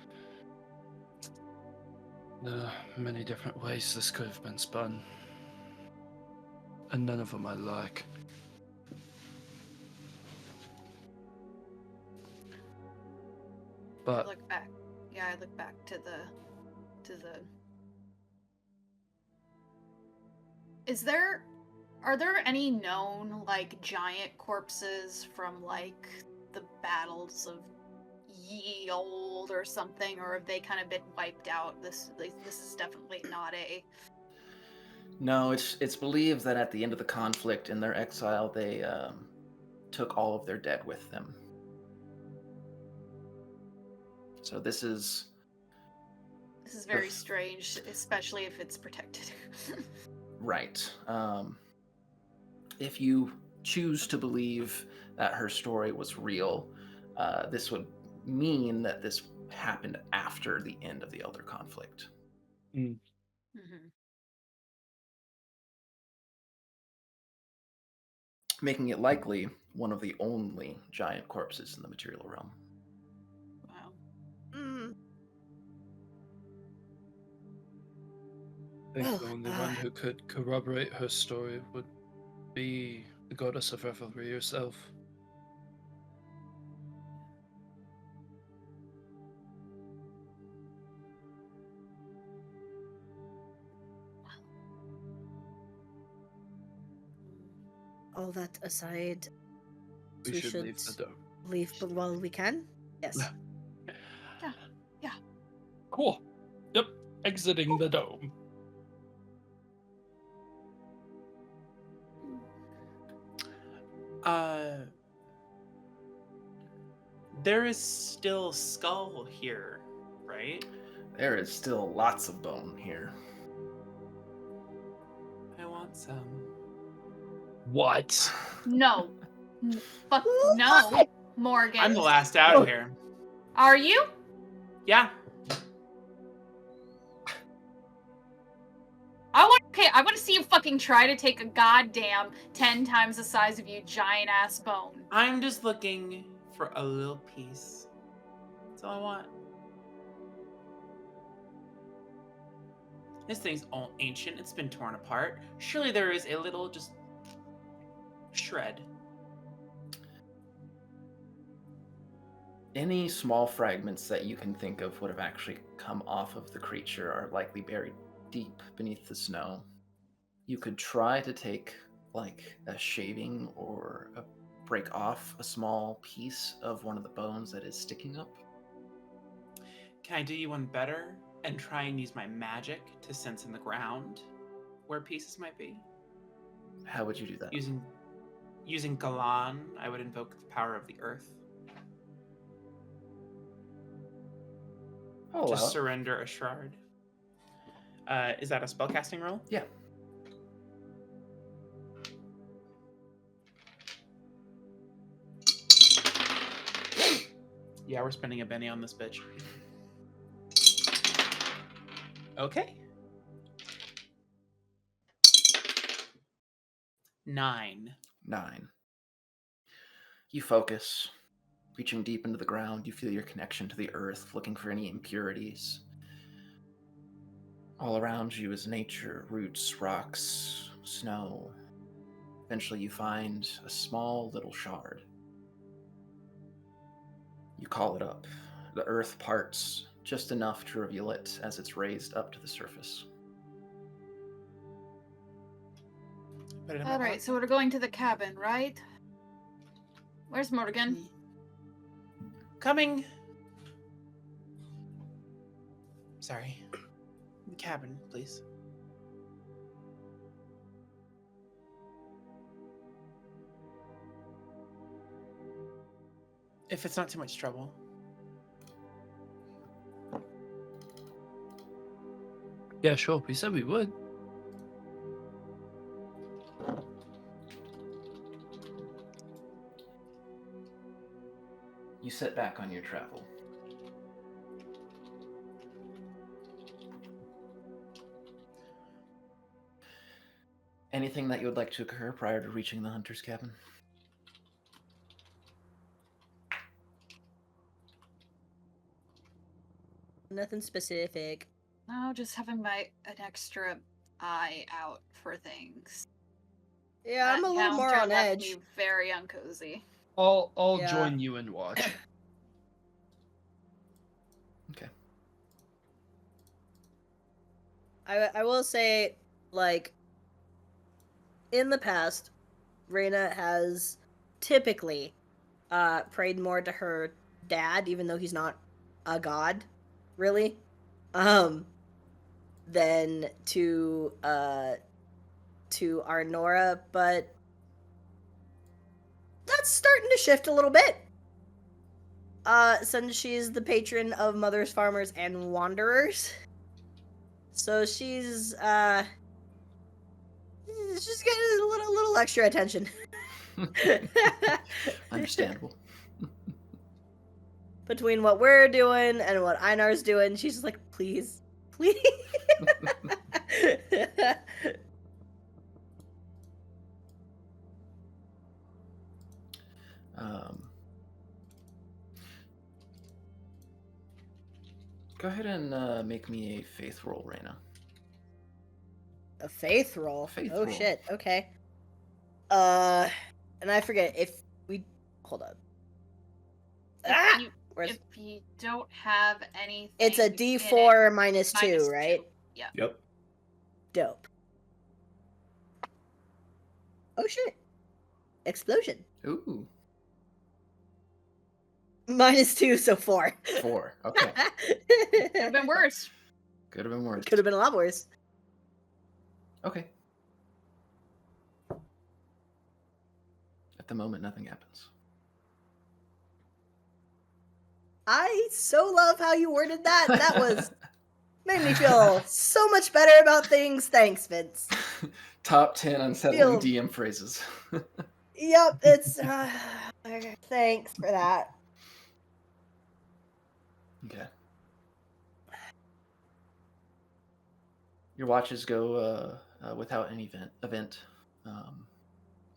there are many different ways this could have been spun. And none of them I like. But I look back. Yeah, I look back to the Are there any known giant corpses from the battles of ye old or something, or have they kind of been wiped out? This is definitely not a No, it's believed that at the end of the conflict in their exile, they took all of their dead with them. So this is This is very strange, especially if it's protected. right. If you choose to believe that her story was real, this would mean that this happened after the end of the Elder conflict. Mm. Mhm. Making it likely one of the only giant corpses in the material realm. Wow. Mm. I think Oh, the only one who could corroborate her story would be the goddess of revelry herself. All that aside, We should leave the dome. leave while we can. Yes. Cool. Yep. Exiting the dome. There is still skull here, right? There is still lots of bone here. I want some. What? No. Fuck no, Morgan. I'm the last out here. Are you? Yeah. I want to see you fucking try to take a goddamn 10 times the size of you giant ass bone. I'm just looking for a little piece. That's all I want. This thing's all ancient. It's been torn apart. Surely there is a little just shred. Any small fragments that you can think of would have actually come off of the creature are likely buried deep beneath the snow. You could try to take like a shaving or break off a small piece of one of the bones that is sticking up. Can I do you one better and try and use my magic to sense in the ground where pieces might be? How would you do that? Using Galan, I would invoke the power of the earth. I'll allow Just it. surrender a shard. Is that a spellcasting roll? Yeah. Yeah, we're spending a Benny on this bitch. Okay. 9. 9. You focus. Reaching deep into the ground, you feel your connection to the earth, looking for any impurities. All around you is nature, roots, rocks, snow. Eventually you find a small little shard. You call it up. The earth parts just enough to reveal it as it's raised up to the surface. Put it in my Alright, pocket. so we're going to the cabin, right? Where's Morgan? Coming. Sorry. The cabin, please. If it's not too much trouble. Yeah, sure. We said we would. You sit back on your travel. Anything that you would like to occur prior to reaching the hunter's cabin? Nothing specific. No, just having an extra eye out for things. Yeah, That I'm a little more encounter on left edge. me very uncozy. I'll Yeah. join you and watch. Okay. I will say, like, in the past, Reyna has typically prayed more to her dad, even though he's not a god, really, than to to our Nora, but that's starting to shift a little bit. Since she's the patron of mothers, farmers, and wanderers. So she's getting a little extra attention. Understandable. Between what we're doing and what Einar's doing, she's just like, please, please. Go ahead and make me a faith roll, Raina. A faith roll. Faith oh roll. shit. Okay. And I forget if we hold up. If you don't have anything, It's a D4 minus 2, right? Yeah. Yep. Dope. Oh shit. Explosion. Ooh, Minus 2, so 4. 4. Okay. Could have been worse. Could have been worse. Could have been a lot worse. Okay. At the moment, nothing happens. I so love how you worded that. That was made me feel so much better about things. Thanks, Vince. Top 10 unsettling Feel- DM phrases. Yep, it's thanks for that. Okay. Your watches go without any event.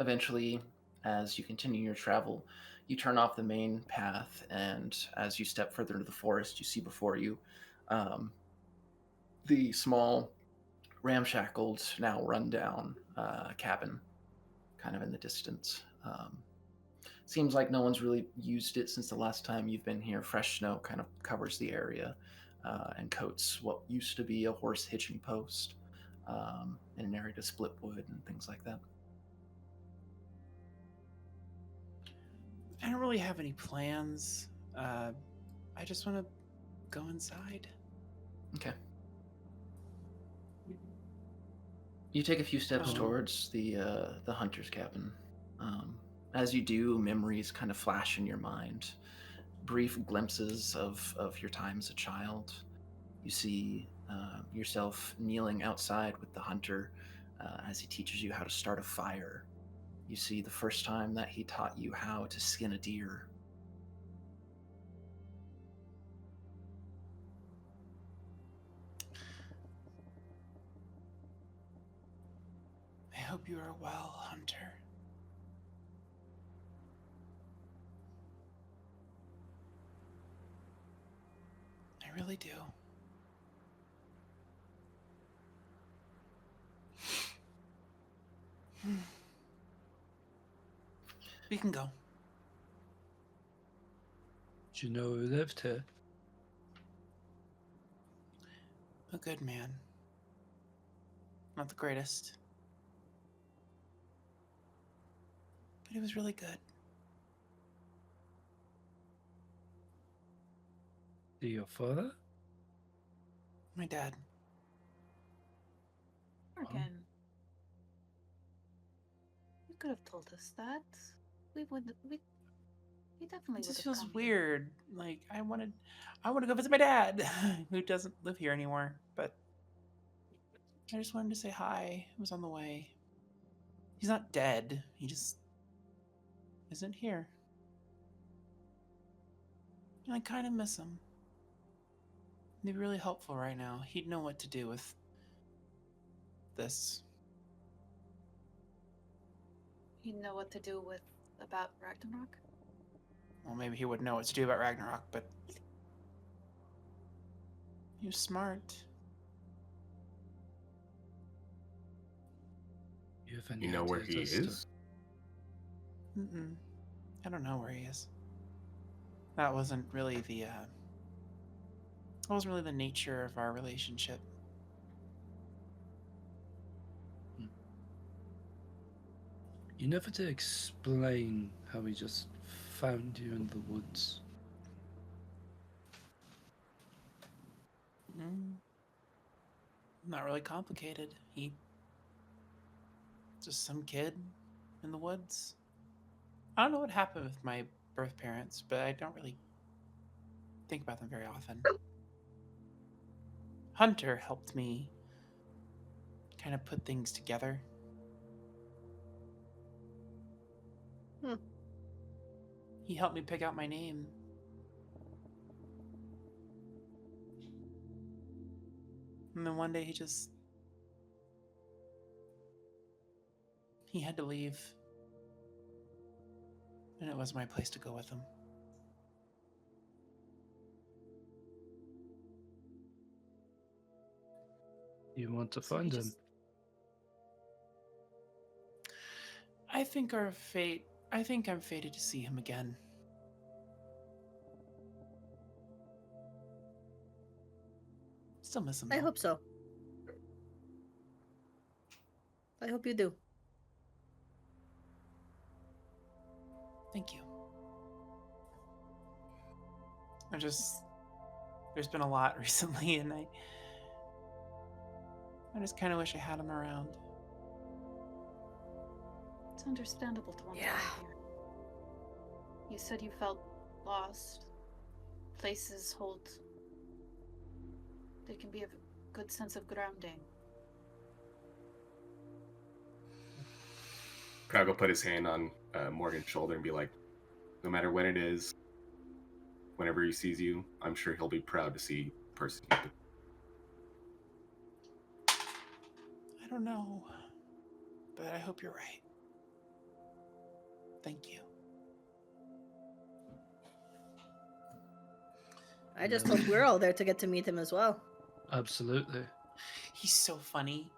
Eventually, as you continue your travel, you turn off the main path, and as you step further into the forest, you see before you the small, ramshackled, now run-down cabin, kind of in the distance. Seems like no one's really used it since the last time you've been here. Fresh snow kind of covers the area and coats what used to be a horse hitching post in an area to split wood and things like that. I don't really have any plans. I just want to go inside. Okay. You take a few steps Oh. towards the hunter's cabin. As you do, memories kind of flash in your mind. Brief glimpses of your time as a child. You see yourself kneeling outside with the hunter as he teaches you how to start a fire. You see the first time that he taught you how to skin a deer. I hope you are well, Hunter. I really do. We can go. Do you know who lived here? A good man. Not the greatest. But he was really good. Your father? My dad. Morgan. You could have told us that. We definitely It would just have feels come here. weird. Like I want to go visit my dad, who doesn't live here anymore. But I just wanted to say hi. He was on the way. He's not dead. He just isn't here. And I kind of miss him. He'd be really helpful right now. He'd know what to do with this. You know what to do with about Ragnarok? Well, maybe he wouldn't know what to do about Ragnarok, but he was smart. You have any You know where he ideas as to- is? I don't know where he is. That wasn't really the nature of our relationship. You never did explain how he just found you in the woods. Not really complicated. He Just some kid in the woods. I don't know what happened with my birth parents, but I don't really think about them very often. Hunter helped me kind of put things together. Hmm. He helped me pick out my name. And then one day he had to leave. And it was my place to go with him. You want to So find him? I think I'm fated to see him again. Still miss him, I though. hope so. I hope you do. Thank you. There's been a lot recently, and I just kind of wish I had him around. It's understandable to want Yeah. to be here. You said you felt lost. Places hold. They can be a good sense of grounding. Crowd will put his hand on Morgan's shoulder and be like, no matter when it is, whenever he sees you, I'm sure he'll be proud to see the person you become. I don't know, but I hope you're right. Thank you. I just hope we're all there to get to meet him as well. Absolutely. He's so funny.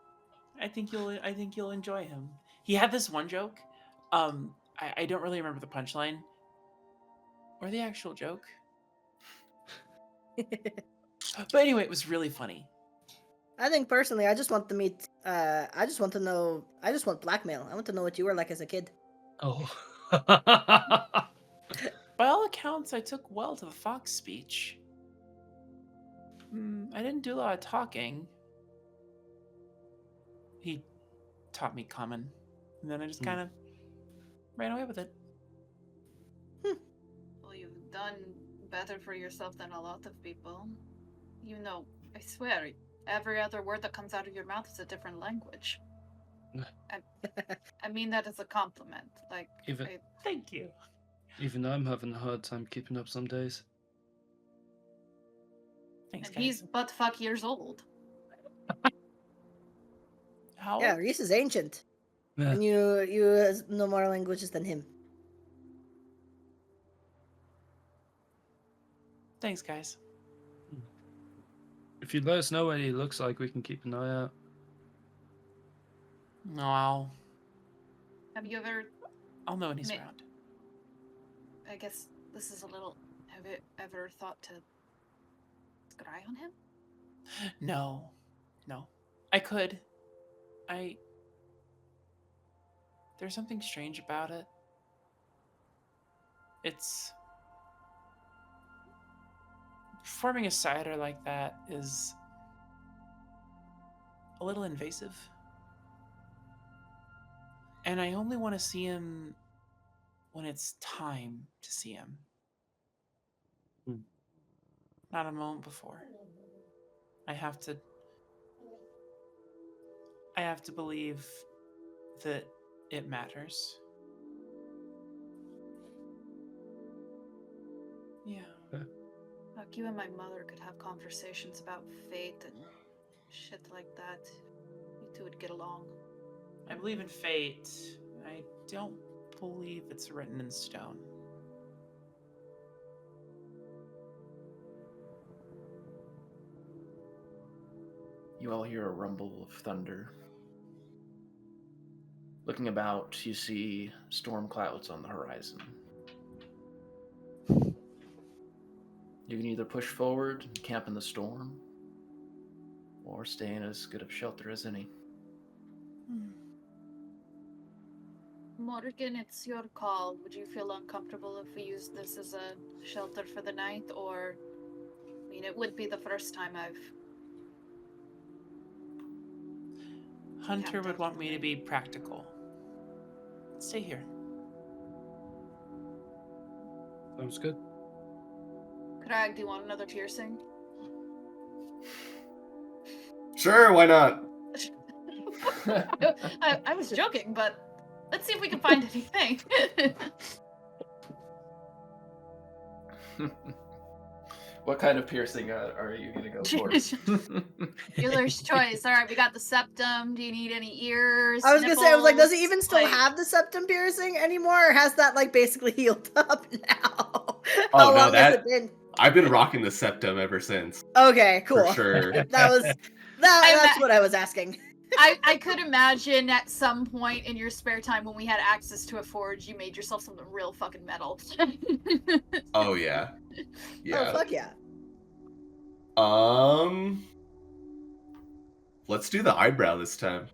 I think you'll enjoy him. He had this one joke. I don't really remember the punchline or the actual joke. But anyway, it was really funny. I think personally, I just want to meet. I just want to know. I just want blackmail. I want to know what you were like as a kid. Oh. By all accounts, I took well to the fox speech. I didn't do a lot of talking. He taught me common, and then I just kind of ran away with it. Well, you've done better for yourself than a lot of people. You know, I swear, every other word that comes out of your mouth is a different language. I mean that as a compliment. Like, Thank you. Even I'm having a hard time keeping up some days. Thanks, and guys. he's butt-fuck years old. How? Yeah, Reese is ancient, Yeah. and you know more languages than him. Thanks, guys. If you'd let us know what he looks like, we can keep an eye out. No, Have you ever... I'll know when he's Ma- around. I guess this is a little... Have you ever thought to scry on him? No. I could. There's something strange about it. It's... Forming a cider like that is a little invasive. And I only want to see him when it's time to see him. Not a moment before. I have to believe that it matters. Yeah. Like, you and my mother could have conversations about fate and shit like that. You two would get along. I believe in fate. I don't believe it's written in stone. You all hear a rumble of thunder. Looking about, you see storm clouds on the horizon. You can either push forward and camp in the storm, or stay in as good of shelter as any. Morgan, it's your call. Would you feel uncomfortable if we use this as a shelter for the night, or... I mean, it would be the first time I've... Hunter would want me to be practical. Stay here. Sounds good. Crag, do you want another piercing? Sure, why not? I was joking, but let's see if we can find anything. What kind of piercing are you gonna go for? Dealer's choice. All right, we got the septum. Do you need any ears? I was gonna say, I was like, does it nipples? even still Like, have the septum piercing anymore, or has that like basically healed up now? Oh, How no, long has that- it been? I've been rocking the septum ever since. Okay, cool. For sure. That's what I was asking. I could imagine at some point in your spare time when we had access to a forge, you made yourself something real fucking metal. Oh yeah. Oh Yeah. fuck yeah. Let's do the eyebrow this time.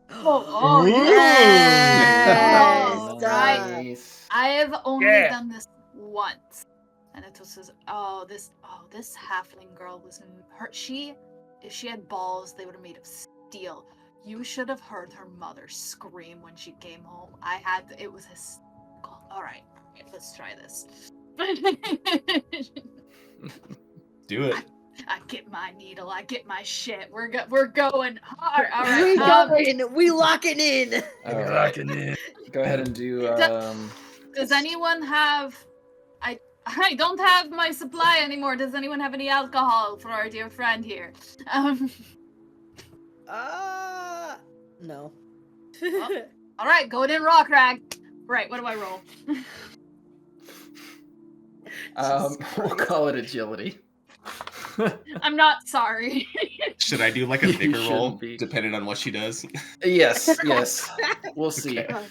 Oh, Ooh. Yes. Oh, right. Nice. I have only Yeah. done this once, and it was this halfling girl was her. If she had balls, they would have made of steel. You should have heard her mother scream when she came home. It was hysterical. All right, let's try this. Do it. I get my needle. I get my shit. We're going hard. All We right. going. We locking in. All right. Go ahead and do. Does anyone have? I don't have my supply anymore. Does anyone have any alcohol for our dear friend here? No. All right, going in rock rag. Right, what do I roll? We'll call it agility. I'm not sorry. Should I do like a You bigger roll, shouldn't be. depending on what she does? Yes. We'll see. Okay.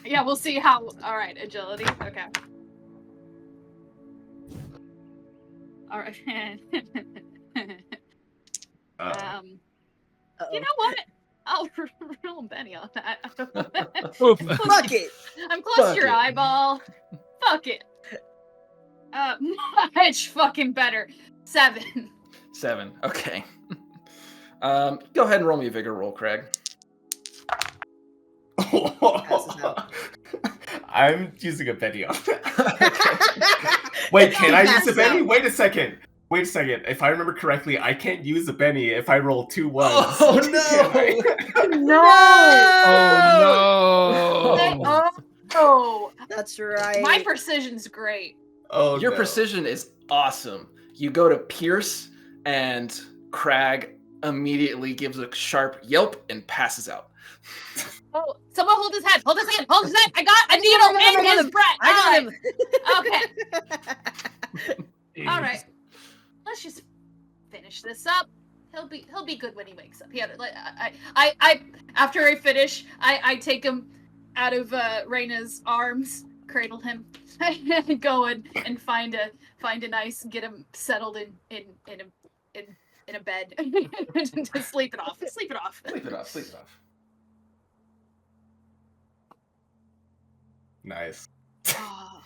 Yeah, we'll see how. All right, agility. Okay. All right. Uh, You know what? I'll roll Benny on that. Fuck it. I'm close Fuck to your it. eyeball. Fuck it. Much fucking better. 7. 7. Okay. Go ahead and roll me a vigor roll, Craig. Passes out. I'm using a Benny on that. Wait, can I use a Passes Benny? out. Wait a second. If I remember correctly, I can't use a Benny if I roll 2 ones. Oh, Can no! I? Oh no! Oh, That's right. my precision's great. Oh, Your no. precision is awesome. You go to pierce, and Crag immediately gives a sharp yelp and passes out. Oh, someone hold his head. Hold his head. Hold his head. I got a needle in his breath. I got him. Okay. All right. Let's just finish this up. He'll be good when he wakes up. I after I finish, I take him out of Reyna's arms, cradle him, and go and find a nice, get him settled in a bed to sleep it off. Sleep it off. Sleep it off. Nice. Oh.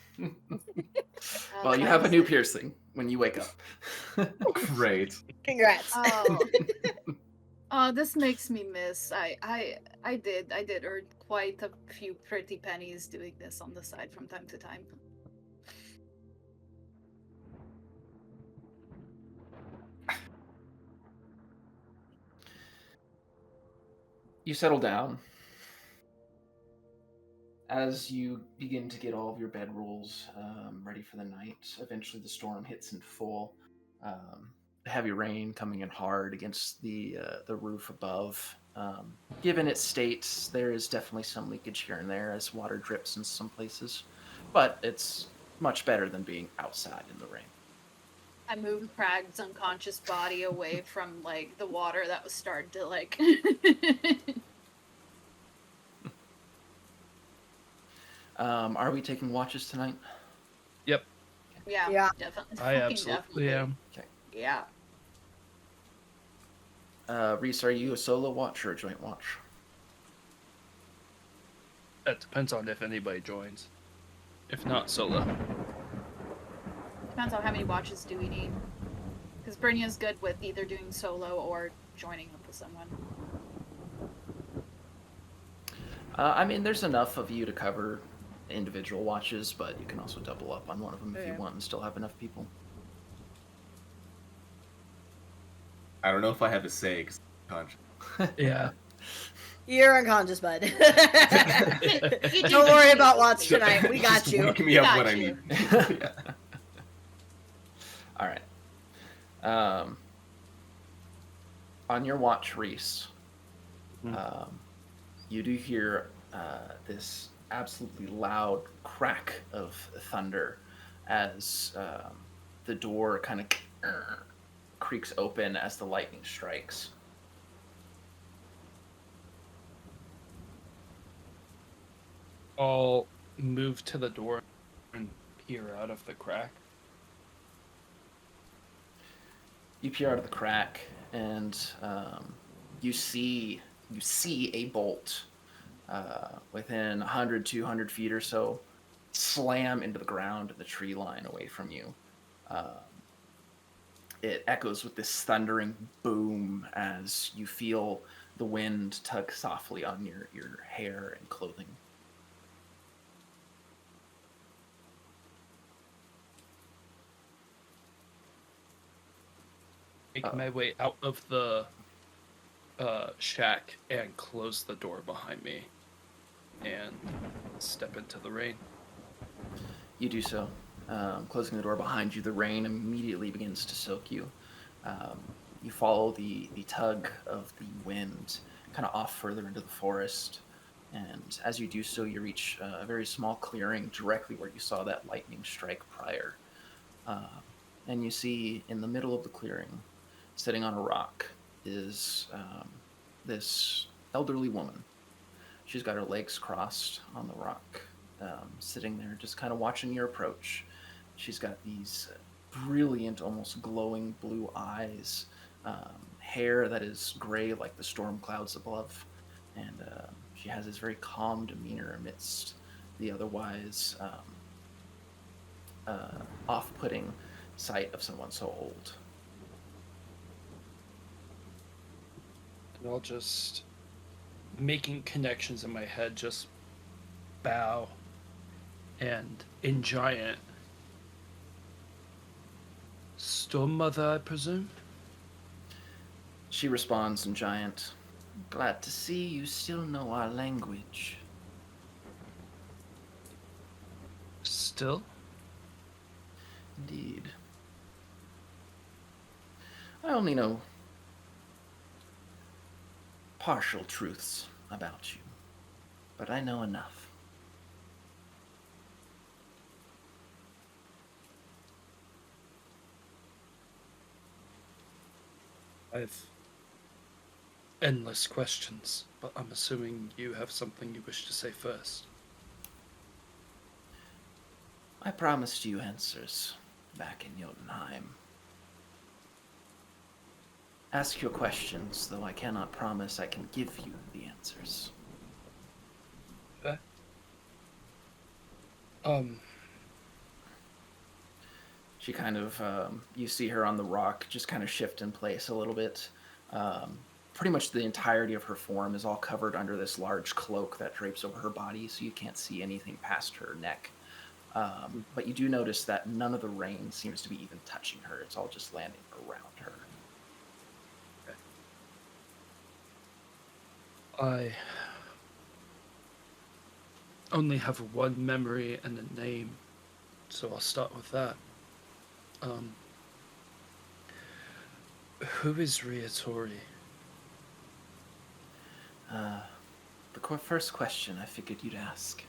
Well, you have a new piercing when you wake up. Great. Congrats. Oh, this makes me miss. I did earn quite a few pretty pennies doing this on the side from time to time. You settle down. As you begin to get all of your bedrolls ready for the night, eventually the storm hits in full. Heavy rain coming in hard against the roof above. Given its state, there is definitely some leakage here and there as water drips in some places, but it's much better than being outside in the rain. I moved Crag's unconscious body away from like the water that was starting to like. Are we taking watches tonight? Yep. Yeah, definitely. I fucking absolutely am. Yeah. Reese, are you a solo watch or a joint watch? It depends on if anybody joins. If not, solo. Depends on how many watches do we need. Because Brynja's good with either doing solo or joining up with someone. I mean, there's enough of you to cover individual watches, but you can also double up on one of them if you Okay. want and still have enough people. I don't know if I have a say because Yeah. You're unconscious, bud. You Don't worry do about you. Watch tonight. We got Just you. wake me We up got when I you. need. Yeah. All right. On your watch, Reese, you do hear this absolutely loud crack of thunder as the door kind of creaks open as the lightning strikes. I'll move to the door and peer out of the crack. You peer out of the crack, and you see a bolt within 100, 200 feet or so slam into the ground in the tree line away from you. It echoes with this thundering boom as you feel the wind tug softly on your hair and clothing. Make my way out of the shack and close the door behind me and step into the rain. You do so. Closing the door behind you, the rain immediately begins to soak you. You follow the tug of the wind kind of off further into the forest. And as you do so, you reach a very small clearing directly where you saw that lightning strike prior. And you see in the middle of the clearing, sitting on a rock, is this elderly woman. She's got her legs crossed on the rock, sitting there just kind of watching your approach. She's got these brilliant, almost glowing blue eyes, hair that is gray like the storm clouds above, and she has this very calm demeanor amidst the otherwise off-putting sight of someone so old. And I'll just, making connections in my head, just bow and in giant. Storm Mother, I presume? She responds in giant, "Glad to see you still know our language." Still? Indeed. I only know partial truths about you, but I know enough. I've endless questions, but I'm assuming you have something you wish to say first. I promised you answers back in Jotunheim. Ask your questions, though I cannot promise I can give you the answers. Okay. She kind of, you see her on the rock just kind of shift in place a little bit. Pretty much the entirety of her form is all covered under this large cloak that drapes over her body, so you can't see anything past her neck. But you do notice that none of the rain seems to be even touching her. It's all just landing around her. I only have one memory and a name, so I'll start with that. Who is Riatori? The first question I figured you'd ask.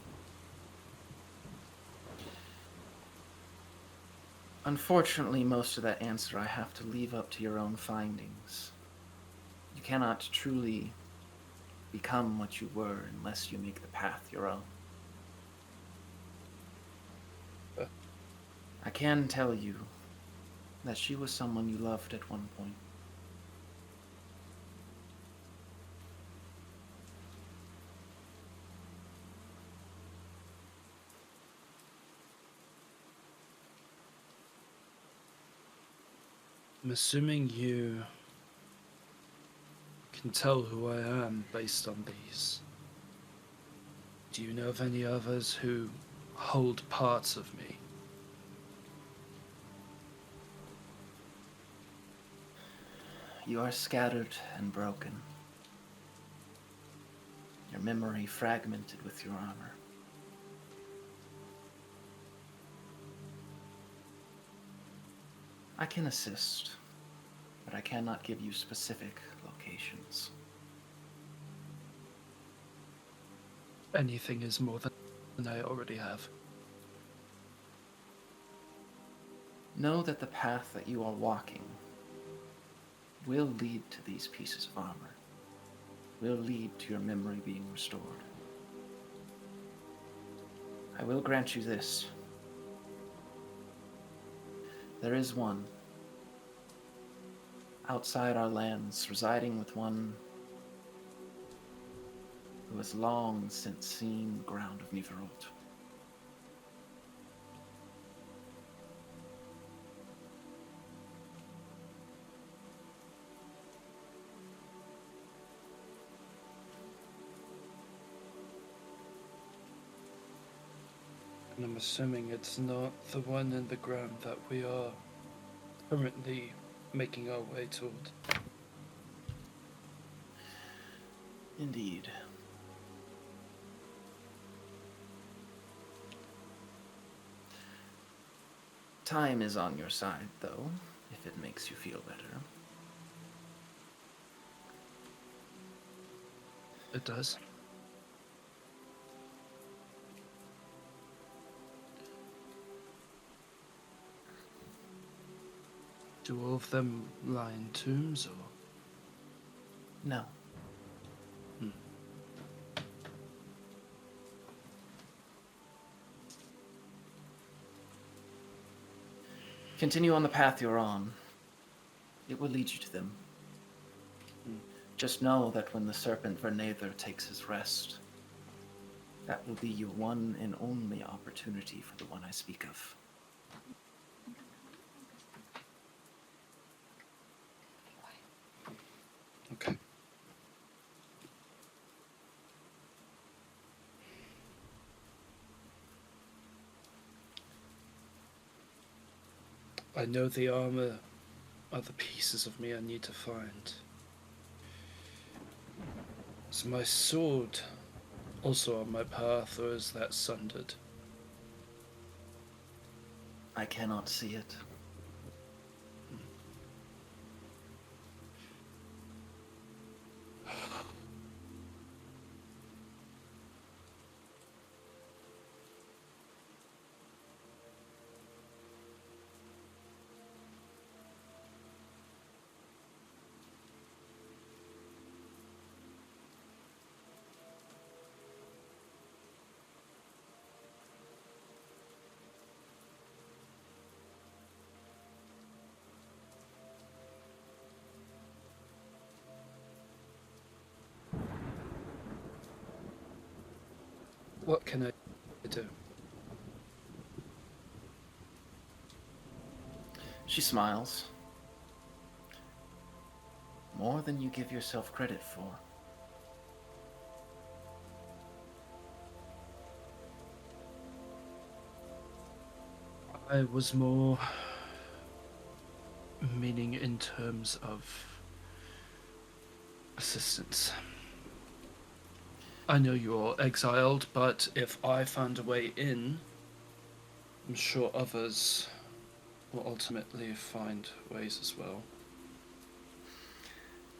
Unfortunately, most of that answer I have to leave up to your own findings. You cannot truly become what you were unless you make the path your own. I can tell you that she was someone you loved at one point. I'm assuming you can tell who I am based on these Do you know of any others who hold parts of me? You are scattered and broken. Your memory fragmented with your armor. I can assist, but I cannot give you specific locations. Anything is more than I already have. Know that the path that you are walking will lead to these pieces of armor, will lead to your memory being restored. I will grant you this. There is one outside our lands, residing with one who has long since seen the ground of Nyrverold. And I'm assuming it's not the one in the ground that we are currently making our way toward. Indeed. Time is on your side, though, if it makes you feel better. It does. Do all of them lie in tombs, or? No. Continue on the path you're on. It will lead you to them. Just know that when the serpent Vernather takes his rest, that will be your one and only opportunity for the one I speak of. Okay. I know the armor are the pieces of me I need to find. Is my sword also on my path, or is that sundered? I cannot see it. What can I do? She smiles. More than you give yourself credit for. I was more meaning in terms of assistance. I know you're exiled, but if I found a way in, I'm sure others will ultimately find ways as well.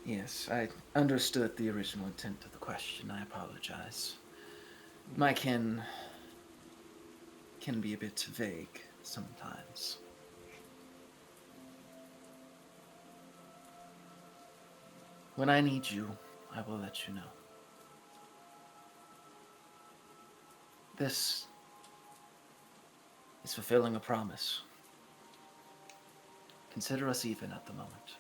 Yes, I understood the original intent of the question. I apologize. My kin can be a bit vague sometimes. When I need you, I will let you know. This is fulfilling a promise. Consider us even at the moment.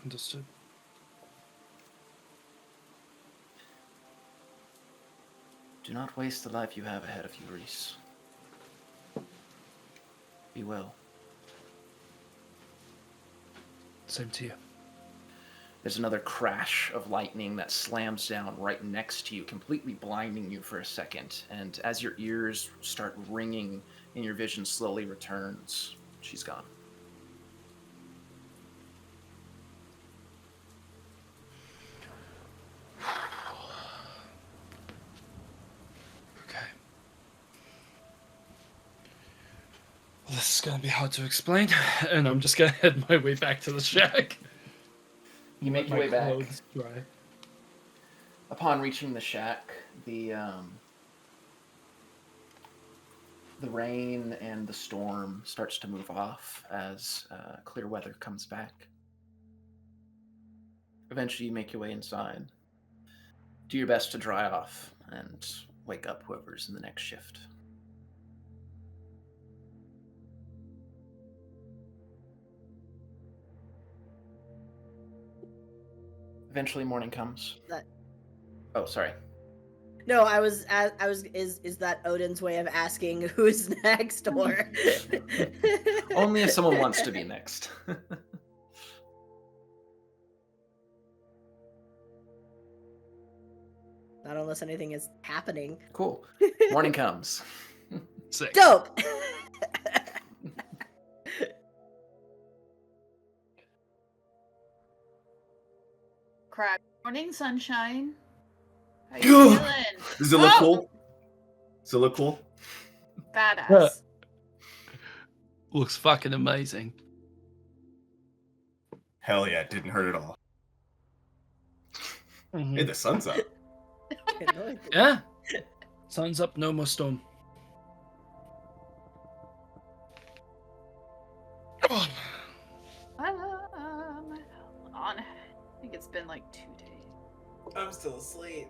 Understood. Do not waste the life you have ahead of you, Reese. Be well. Same to you. There's another crash of lightning that slams down right next to you, completely blinding you for a second. And as your ears start ringing and your vision slowly returns, she's gone. Okay. Well, this is gonna be hard to explain, and I'm just gonna head my way back to the shack. You make your My way back. clothes dry. Upon reaching the shack, the rain and the storm starts to move off as clear weather comes back. Eventually, you make your way inside. Do your best to dry off and wake up whoever's in the next shift. Eventually, morning comes. Oh, sorry. No, I was. Is that Odin's way of asking who's next, or Only if someone wants to be next. Not unless anything is happening. Cool. Morning comes. Sick. Dope. Crap. Morning, sunshine. How you feeling? Does it look Oh! cool? Does it look cool? Badass. Looks fucking amazing. Hell yeah, it didn't hurt at all. Mhm. Hey, the sun's up. Yeah. Sun's up, no more storm. Oh. I think it's been like 2 days. I'm still asleep.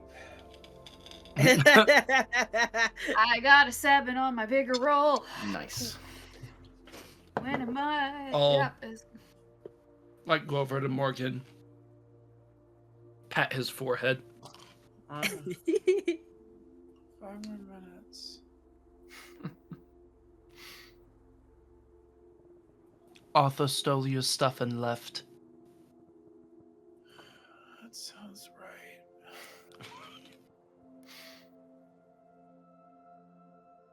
I got a 7 on my vigor roll. Nice. When am I? Oh. Yep, it's- Like, go over to Morgan, pat his forehead. 5 more minutes. Arthur stole your stuff and left. That sounds right.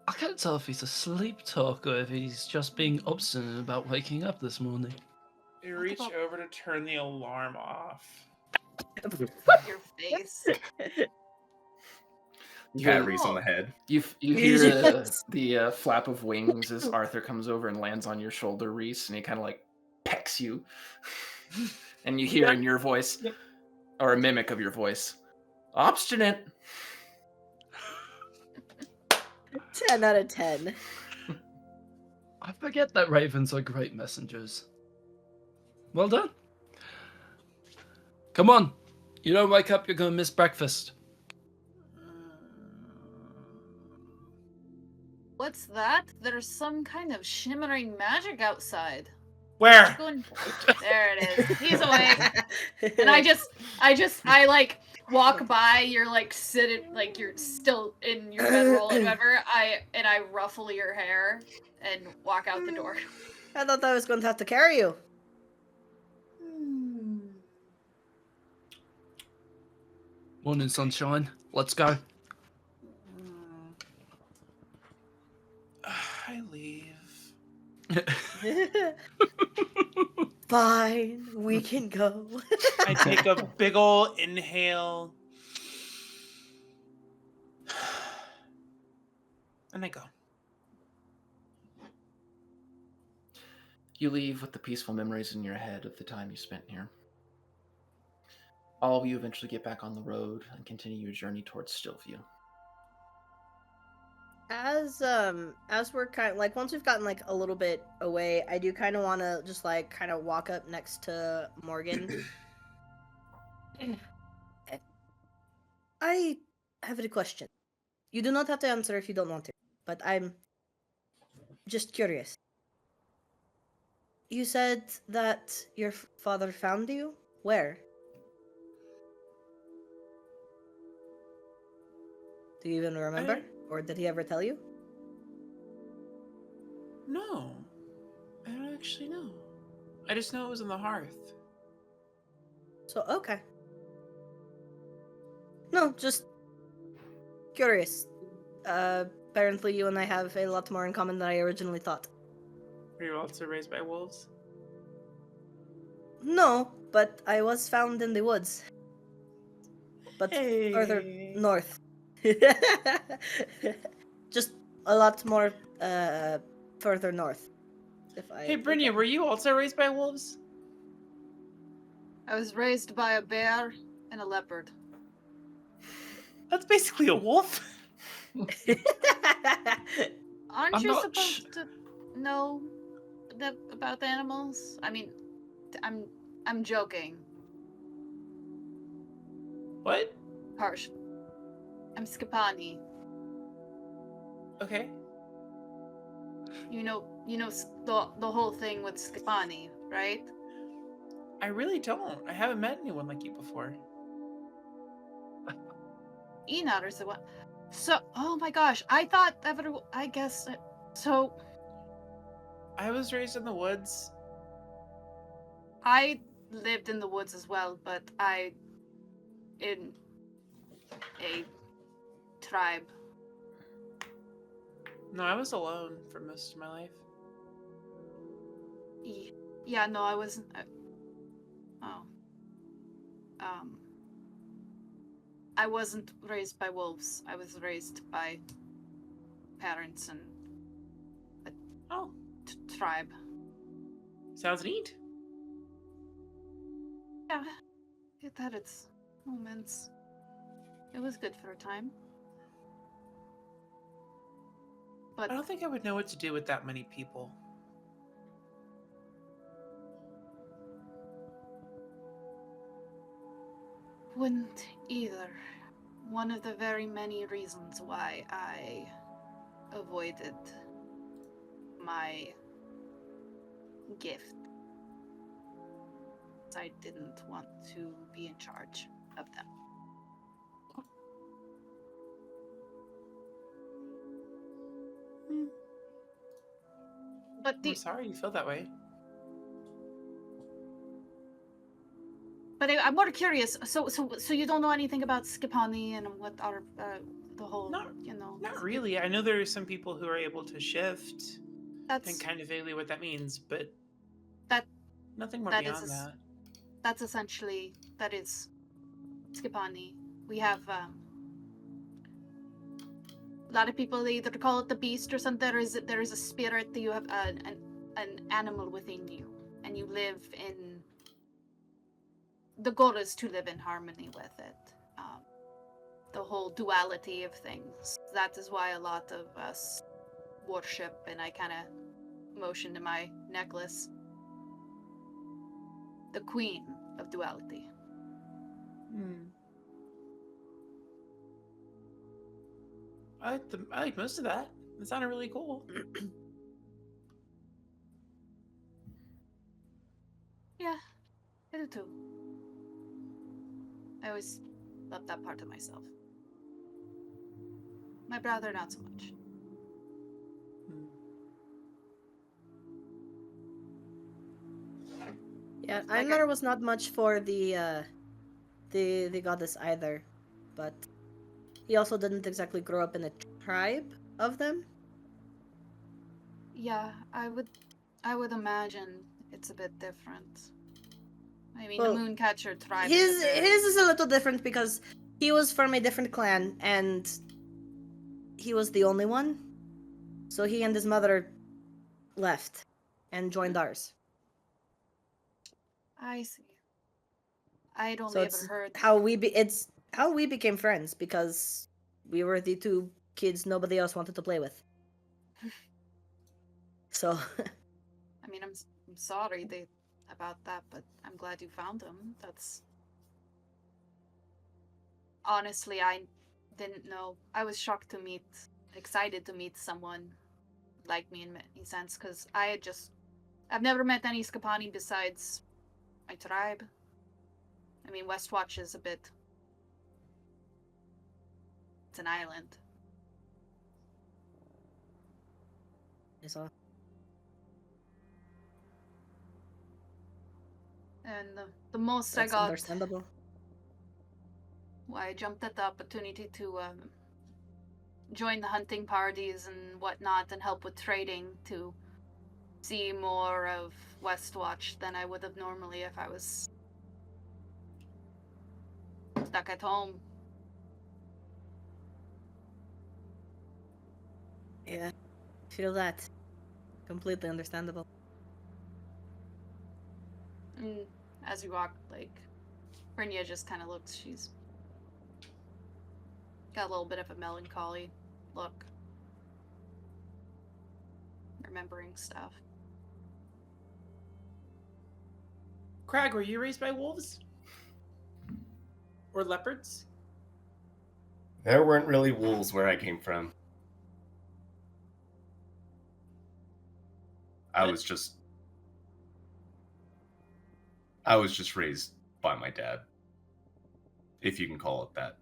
I can't tell if he's a sleep talker or if he's just being obstinate about waking up this morning. You reach over to turn the alarm off. your face. Pat Reese on the head. You hear the flap of wings as Arthur comes over and lands on your shoulder, Reese, and he kind of like pecks you. And you hear in your voice, or a mimic of your voice, obstinate. 10 out of 10. I forget that ravens are great messengers. Well done. Come on. You don't wake up, you're going to miss breakfast. What's that? There's some kind of shimmering magic outside. Where? Going... There it is. He's awake. And I like walk by. You're like sitting, like you're still in your bedroll and whatever. I ruffle your hair and walk out the door. I thought I was going to have to carry you. Morning, sunshine. Let's go. I leave. Fine, we can go. I take a big ol' inhale. And I go. You leave with the peaceful memories in your head of the time you spent here. All of you eventually get back on the road and continue your journey towards Stillview. As we're kind of like, once we've gotten like a little bit away, I do kind of want to just like kind of walk up next to Morgan. I have a question. You do not have to answer if you don't want to, but I'm just curious. You said that your father found you? Where? Do you even remember? Or did he ever tell you? No. I don't actually know. I just know it was on the hearth. So, okay. No, just curious. Apparently you and I have a lot more in common than I originally thought. Were you also raised by wolves? No, but I was found in the woods. But further north. Just a lot more further north. If I Hey, Brynja, were you also raised by wolves? I was raised by a bear and a leopard. That's basically a wolf. Aren't I'm you not supposed to know about animals? I mean, I'm joking. What? Harsh. I'm Skapani. Okay. You know the whole thing with Skapani, right? I really don't. I haven't met anyone like you before. Enot is the one. So, oh my gosh, I thought I guess so. I was raised in the woods. I lived in the woods as well, but I in a tribe. No, I was alone for most of my life. Yeah, no, I wasn't. Oh, um, I wasn't raised by wolves. I was raised by parents and Oh, tribe. sounds neat. Yeah, it had its moments. It was good for a time. But I don't think I would know what to do with that many people. wouldn't either. One of the very many reasons why I avoided my gift. I didn't want to be in charge of them. But I'm sorry you feel that way. I'm more curious. So you don't know anything about Skipani and what are the whole, Not, you know? not really. I know there are some people who are able to shift That's and kind of vaguely what that means, but that nothing more that beyond is that. that's essentially that is Skipani. We have a lot of people they either call it the beast or something. There is a spirit that you have an animal within you, and you live in. The goal is to live in harmony with it. The whole duality of things. That is why a lot of us worship, and I kind of motion to my necklace, the queen of duality. I like most of that. It sounded really cool. Yeah, I do too. I always loved that part of myself. My brother, not so much. Yeah, Like Einar was not much for the goddess either, but he also didn't exactly grow up in a tribe of them. Yeah, I would imagine it's a bit different. I mean, Well, the Mooncatcher tribe His is a very... his is a little different because he was from a different clan and he was the only one. So he and his mother left and joined ours. I see. I'd So only ever heard... it's how we became friends because we were the two kids nobody else wanted to play with. So I mean, I'm sorry about that, but I'm glad you found him. That's... Honestly, I didn't know. I was shocked to meet... Excited to meet someone like me in many sense, because I've never met any Skapani besides my tribe. I mean, Westwatch is a bit... It's an island. And the most That's I got, understandable. I jumped at the opportunity to join the hunting parties and whatnot and help with trading to see more of Westwatch than I would have normally if I was stuck at home. Yeah, feel that. Completely understandable. And as we walk, like, Brynja just kind of looks. She's got a little bit of a melancholy look, remembering stuff. Crag, were you raised by wolves? Or leopards? There weren't really wolves where I came from. I was just raised by my dad, if you can call it that.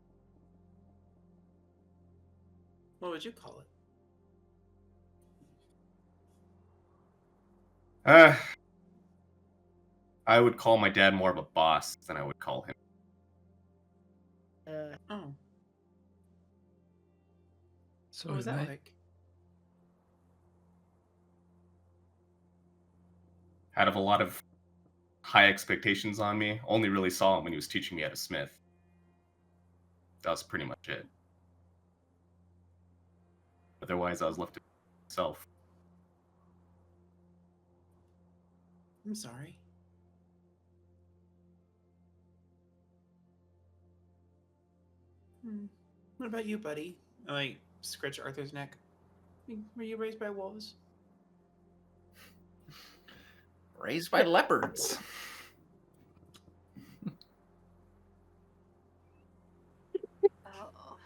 What would you call it? I would call my dad more of a boss than I would call him. Oh, So what was that like? Out of a lot of high expectations on me, only really saw him when he was teaching me how to smith. That was pretty much it. Otherwise, I was left to myself. I'm sorry. What about you, buddy? I like scratch Arthur's neck. Were you raised by wolves? Raised by leopards. Oh.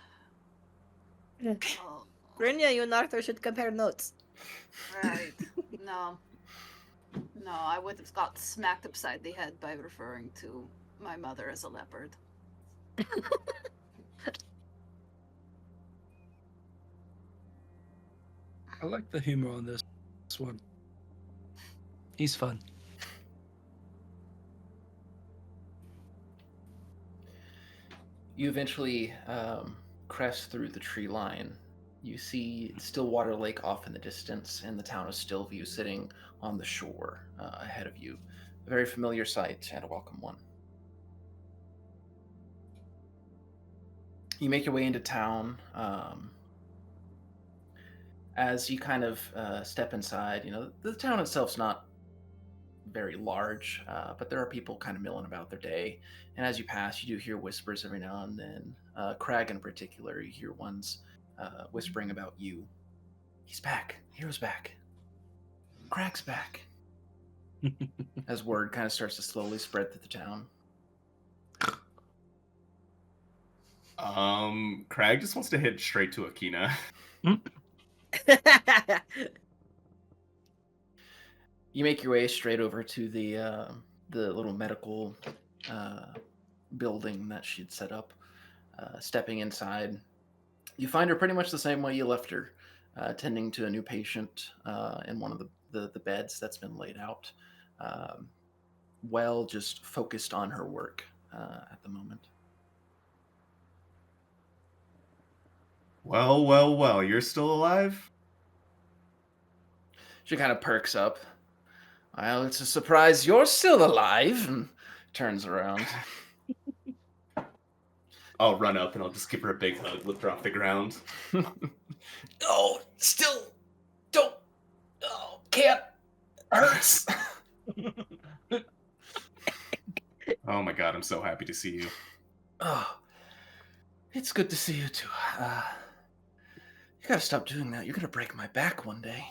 Yeah. Oh, Brynja, you and Arthur should compare notes. right. No. No, I would have got smacked upside the head by referring to my mother as a leopard. I like the humor on this one. He's fun. You eventually crest through the tree line. You see Stillwater Lake off in the distance and the town of Stillview sitting on the shore ahead of you. A very familiar sight and a welcome one. You make your way into town. As you kind of step inside, the town itself's not very large, but there are people kind of milling about their day. And as you pass, you do hear whispers every now and then. Crag in particular, you hear ones whispering about you. He's back. Hero's back. Crag's back. As word kind of starts to slowly spread through the town. Crag just wants to hit straight to Akina. You make your way straight over to the little medical building that she'd set up. Stepping inside, you find her pretty much the same way you left her, tending to a new patient in one of the beds that's been laid out. Just focused on her work at the moment. Well, you're still alive? She kind of perks up. Well, it's a surprise you're still alive, and turns around. I'll run up and I'll just give her a big hug, lift her off the ground. Oh, still don't. Oh, can't. Hurts. Oh my god, I'm so happy to see you. Oh, it's good to see you too. You gotta stop doing that. You're gonna break my back one day.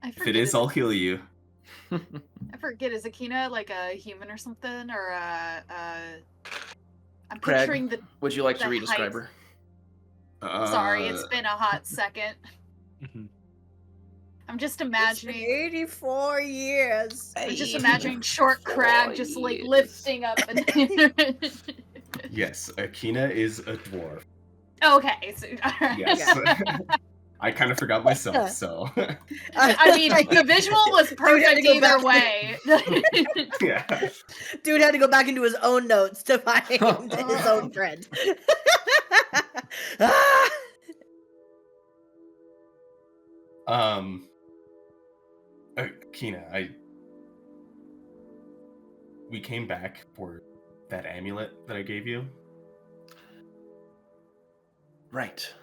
If it is, I'll heal you. I forget, is Akina like a human or something? Or I'm Craig, picturing the. would you like to the re-describe height. her? Sorry, it's been a hot second. I'm just imagining. 84 years. I'm just imagining short Crag just like lifting up. And Yes, Akina is a dwarf. okay, so, all right. Yes. I kind of forgot myself, so I mean, the visual was perfect go either back. way. yeah. Dude had to go back into his own notes to find his own friend. Ah! Kina, we came back for that amulet that I gave you. Right.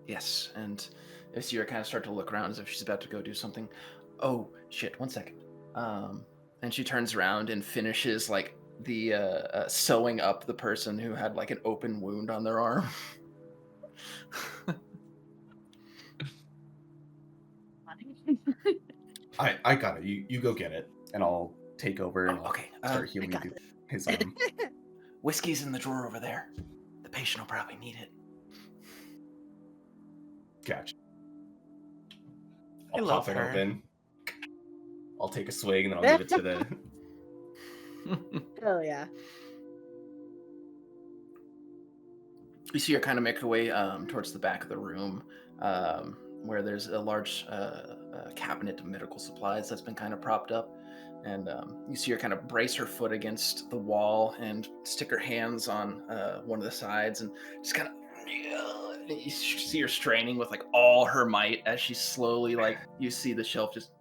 Yes, and I see her kind of start to look around as if she's about to go do something. Oh shit! 1 second. And she turns around and finishes like the sewing up the person who had like an open wound on their arm. I got it. You go get it, and I'll take over and Oh, I'll okay. start healing got his arm. Whiskey's in the drawer over there. The patient will probably need it. Gotcha. I I'll love pop it her. open. I'll take a swig and then I'll give it to the. Hell yeah. You see her kind of make her way towards the back of the room, where there's a large cabinet of medical supplies that's been kind of propped up. And you see her kind of brace her foot against the wall and stick her hands on one of the sides and just kind of. You see her straining with like all her might as she slowly, like, you see the shelf just.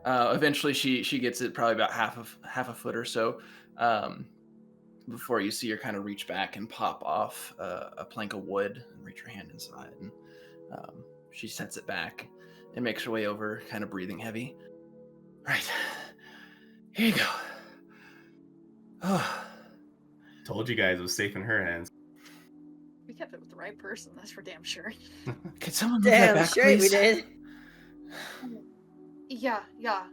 Eventually, she gets it probably about half a foot or so, before you see her kind of reach back and pop off a plank of wood and reach her hand inside, and she sets it back and makes her way over, kind of breathing heavy. Right, here you go. Oh, Told you guys it was safe in her hands. We kept it with the right person, that's for damn sure. could someone move that Damn back, straight we please? did. Yeah. Yeah.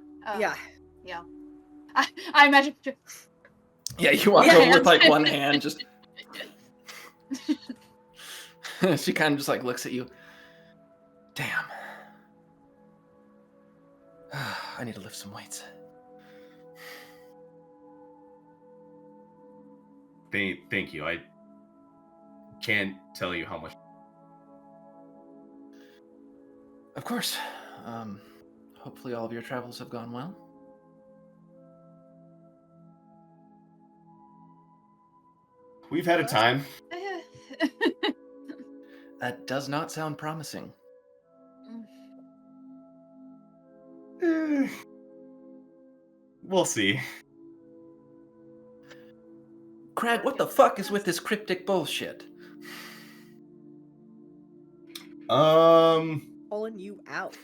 I imagine. Yeah, you walk Yeah, over with hands. like one hand, just. She kind of just like looks at you. Damn. I need to lift some weights. Thank you. I can't tell you how much. Of course. Hopefully all of your travels have gone well. We've had a time. That does not sound promising. We'll see. Crag, what the fuck is with this cryptic bullshit? Pulling you out.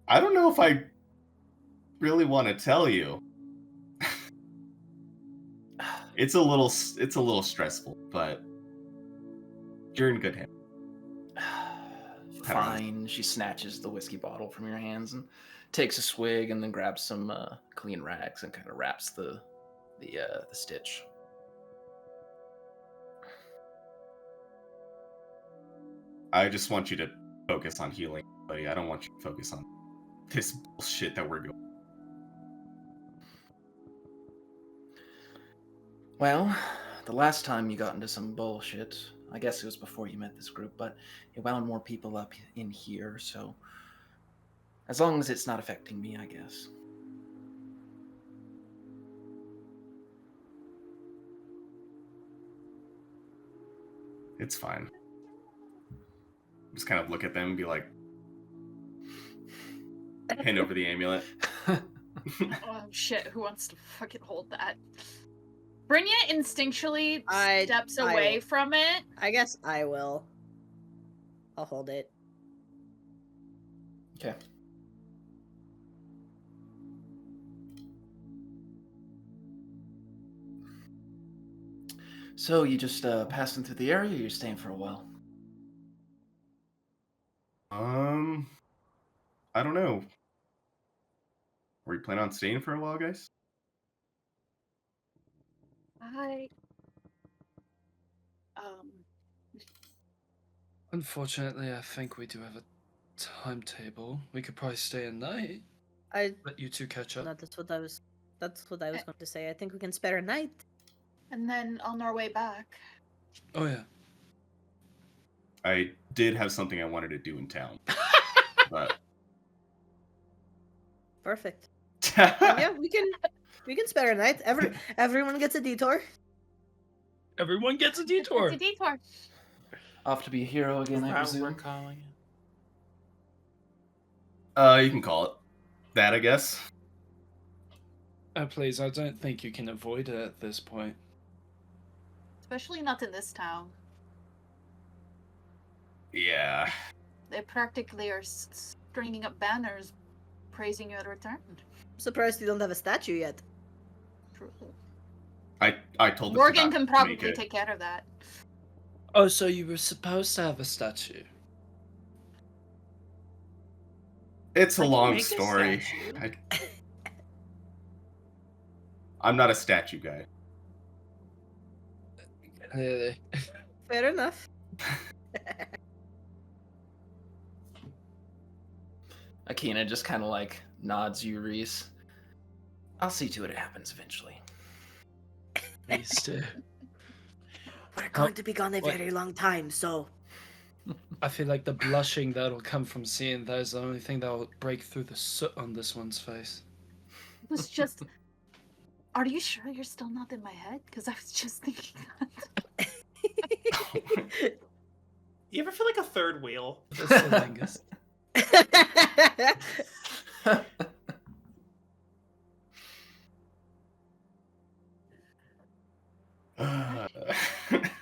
I don't know if I really want to tell you. It's a little stressful, but you're in good hands. Fine. She snatches the whiskey bottle from your hands and takes a swig, and then grabs some clean rags and kind of wraps the stitch. I just want you to focus on healing, buddy. I don't want you to focus on this bullshit that we're going. Well, the last time you got into some bullshit, I guess it was before you met this group, but it wound more people up in here, so as long as it's not affecting me, I guess. It's fine. Just kind of look at them and be like, hand over the amulet. Oh shit, who wants to fucking hold that? Brynja instinctually steps I away will. from it. I guess I will. I'll hold it. Okay. So you just passing through the area, or you're staying for a while? I don't know. Were you planning on staying for a while, guys? Unfortunately, I think we do have a timetable. We could probably stay a night. I Let you two catch up. That's what I was That's what I was going to say. I think we can spare a night. And then on our way back. Oh yeah. I did have something I wanted to do in town, but Perfect. Yeah, we can spare a night. Everyone gets a detour. Everyone gets a detour. It's a detour. Off to be a hero again, I We're presume. calling it. You can call it that, I guess. Please, I don't think you can avoid it at this point. Especially not in this town. Yeah. They practically are stringing up banners praising your return. Surprised you don't have a statue yet. True. I told the Morgan Canuck can to probably make it. take care of that. Oh, so you were supposed to have a statue? It's a I can long make a story. statue. I'm not a statue guy. Clearly. Fair enough. Akina just kind of like nods you, Reese. I'll see to it happens eventually. Please do. We're going to be gone a what? very long time, so I feel like the blushing that'll come from seeing that is the only thing that will break through the soot on this one's face. It was just. Are you sure you're still not in my head? Because I was just thinking that. You ever feel like a third wheel? That's the longest.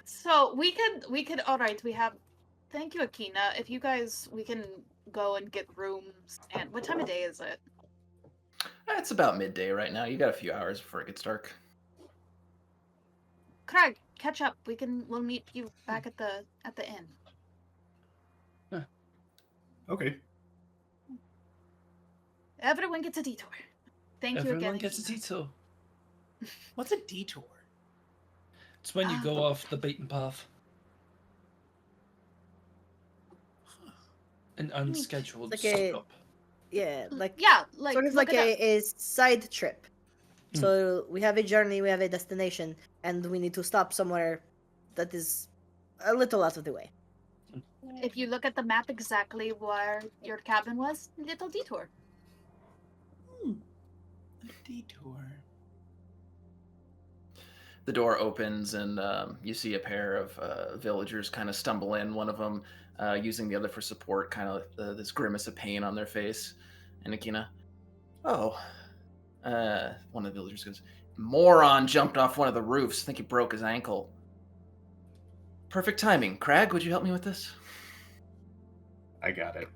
So we could. All right, we have. Thank you, Akina. If you guys, we can go and get rooms. And what time of day is it? It's about midday right now. You got a few hours before it gets dark. Craig, catch up. We'll meet you back at the inn. Okay. Everyone gets a detour. Thank you again. Everyone gets a Akina. detour. What's a detour? It's when you go off the beaten path. An unscheduled Like a- stop. yeah, like Yeah, like sort of look like it up. a side trip. Mm. So we have a journey, we have a destination, and we need to stop somewhere that is a little out of the way. If you look at the map exactly where your cabin was, little detour. A detour. The door opens and you see a pair of villagers kind of stumble in. One of them using the other for support, kind of this grimace of pain on their face. And Akina, oh, one of the villagers goes, moron jumped off one of the roofs. I think he broke his ankle. Perfect timing. Crag, would you help me with this? I got it.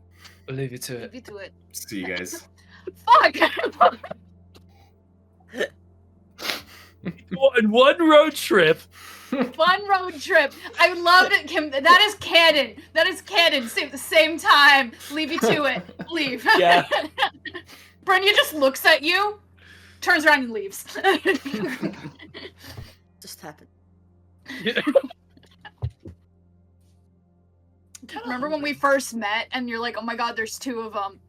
I'll leave you to Leave it. you to it. See you guys. Fuck! In one road trip. Fun road trip. I love it, Kim. That is canon. That is canon. At the same time. Leave you to it. Leave. Yeah. Brenya just looks at you, turns around and leaves. Just happened. Remember when we first met and you're like, oh my god, there's two of them.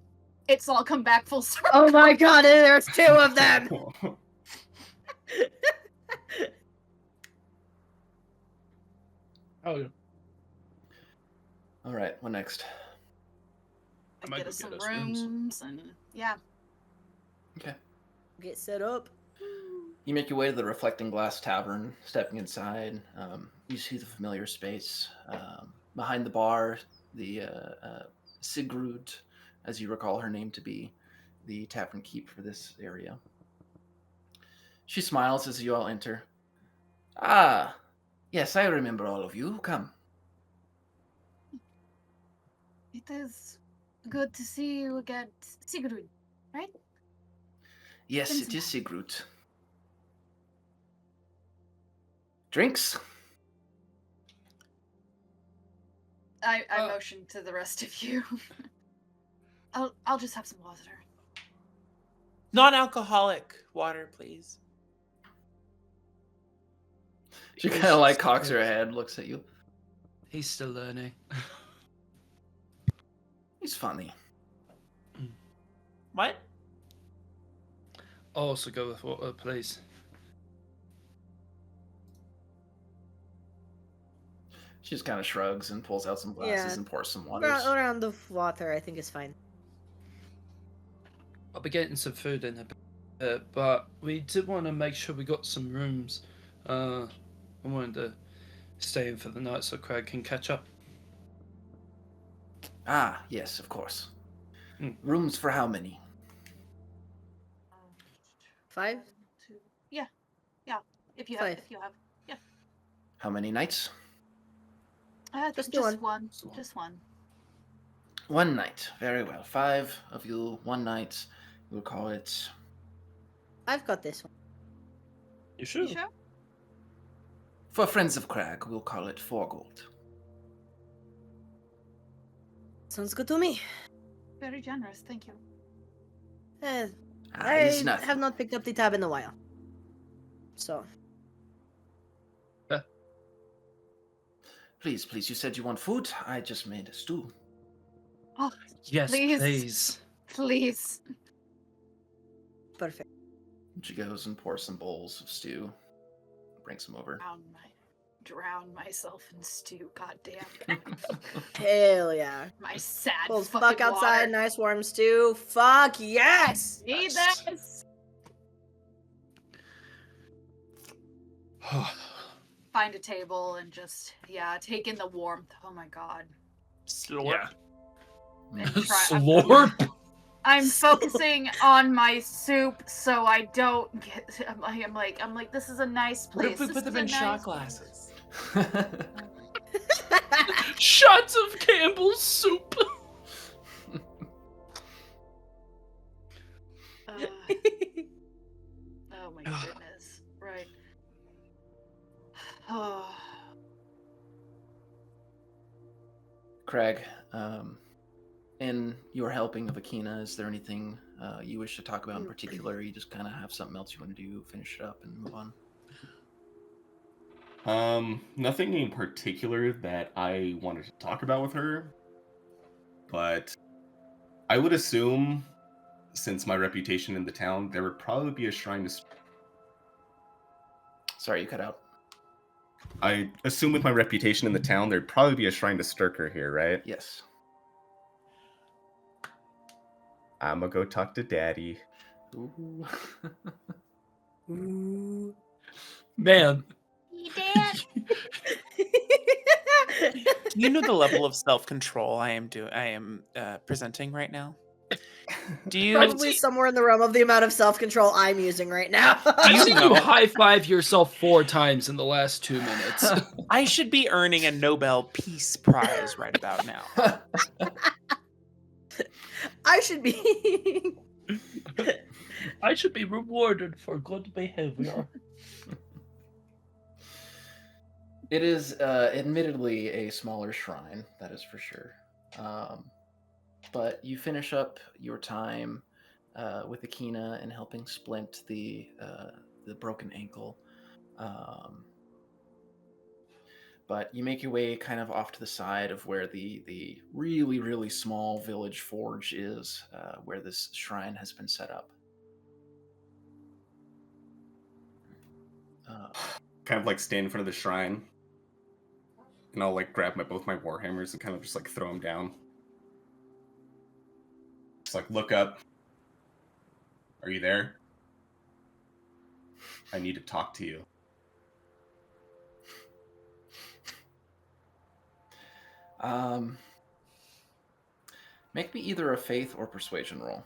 It's all come back full circle. Oh my god, there's two of them! Oh, All right, what next? I might Get go us some get us rooms. rooms and yeah. Okay. Get set up. You make your way to the Reflecting Glass Tavern. Stepping inside, you see the familiar space. Behind the bar, the Sigrud, as you recall her name to be, the tavern keep for this area. She smiles as you all enter. Ah, yes, I remember all of you. Come. It is good to see you again, Sigurd, right? Yes, Thanks, it is Sigrud. Drinks? I motion to the rest of you. I'll just have some water. Non-alcoholic water, please. She kind of like cocks her head, looks at you. He's still learning. He's funny. What? I'll also go with water, please. She just kind of shrugs and pulls out some glasses Yeah. and pours some waters. Around the water, I think is fine. I'll be getting some food in a bit, but we did want to make sure we got some rooms. I wanted to stay in for the night so Craig can catch up. Ah, yes, of course. Hmm. Rooms for how many? 5? 2. Yeah. If you 5. have. How many nights? Just Just one. one. Just one. One night. Very well. 5 of you, one night. We'll call it. I've got this one. You sure? You sure? For friends of Crag, we'll call it 4 gold. Sounds good to me. Very generous, thank you. Ah, it is I nothing. have not picked up the tab in a while. So, Please, you said you want food? I just made a stew. Oh, Yes, Please. please. please. perfect. She goes and pours some bowls of stew. Brings them over. Drown myself in stew. God damn. Hell yeah. My sad Cold fucking fuck outside, water. nice warm stew. Fuck yes! Need Nice. this. Find a table and just take in the warmth. Oh my god. Slurp. Yeah. And try- Slurp. I'm focusing on my soup so I don't get. I'm like, this is a nice What place. if we This put them is a in shot nice glasses? Shots of Campbell's soup. Oh my goodness. Right. Oh. Craig, in your helping of Akina, is there anything you wish to talk about in particular? Or you just kind of have something else you want to do, finish it up, and move on? Nothing in particular that I wanted to talk about with her, but I would assume, since my reputation in the town, there would probably be a shrine to. Sorry, you cut out. I assume with my reputation in the town, there'd probably be a shrine to Sturker here, right? Yes. I'm gonna go talk to Daddy. Ooh. Ooh. Man. Dad. Do you know the level of self-control I am presenting right now? Do you? Probably somewhere in the realm of the amount of self-control I'm using right now. I've seen you know? high-five yourself 4 times in the last 2 minutes. I should be earning a Nobel Peace Prize right about now. I should be. I should be rewarded for good behavior. It is admittedly a smaller shrine, that is for sure. But you finish up your time with Akina and helping splint the broken ankle. But you make your way kind of off to the side of where the really, really small village forge is, where this shrine has been set up. Kind of like stand in front of the shrine, and I'll like grab both my warhammers and kind of just like throw them down. Just like look up. Are you there? I need to talk to you. Make me either a faith or persuasion roll.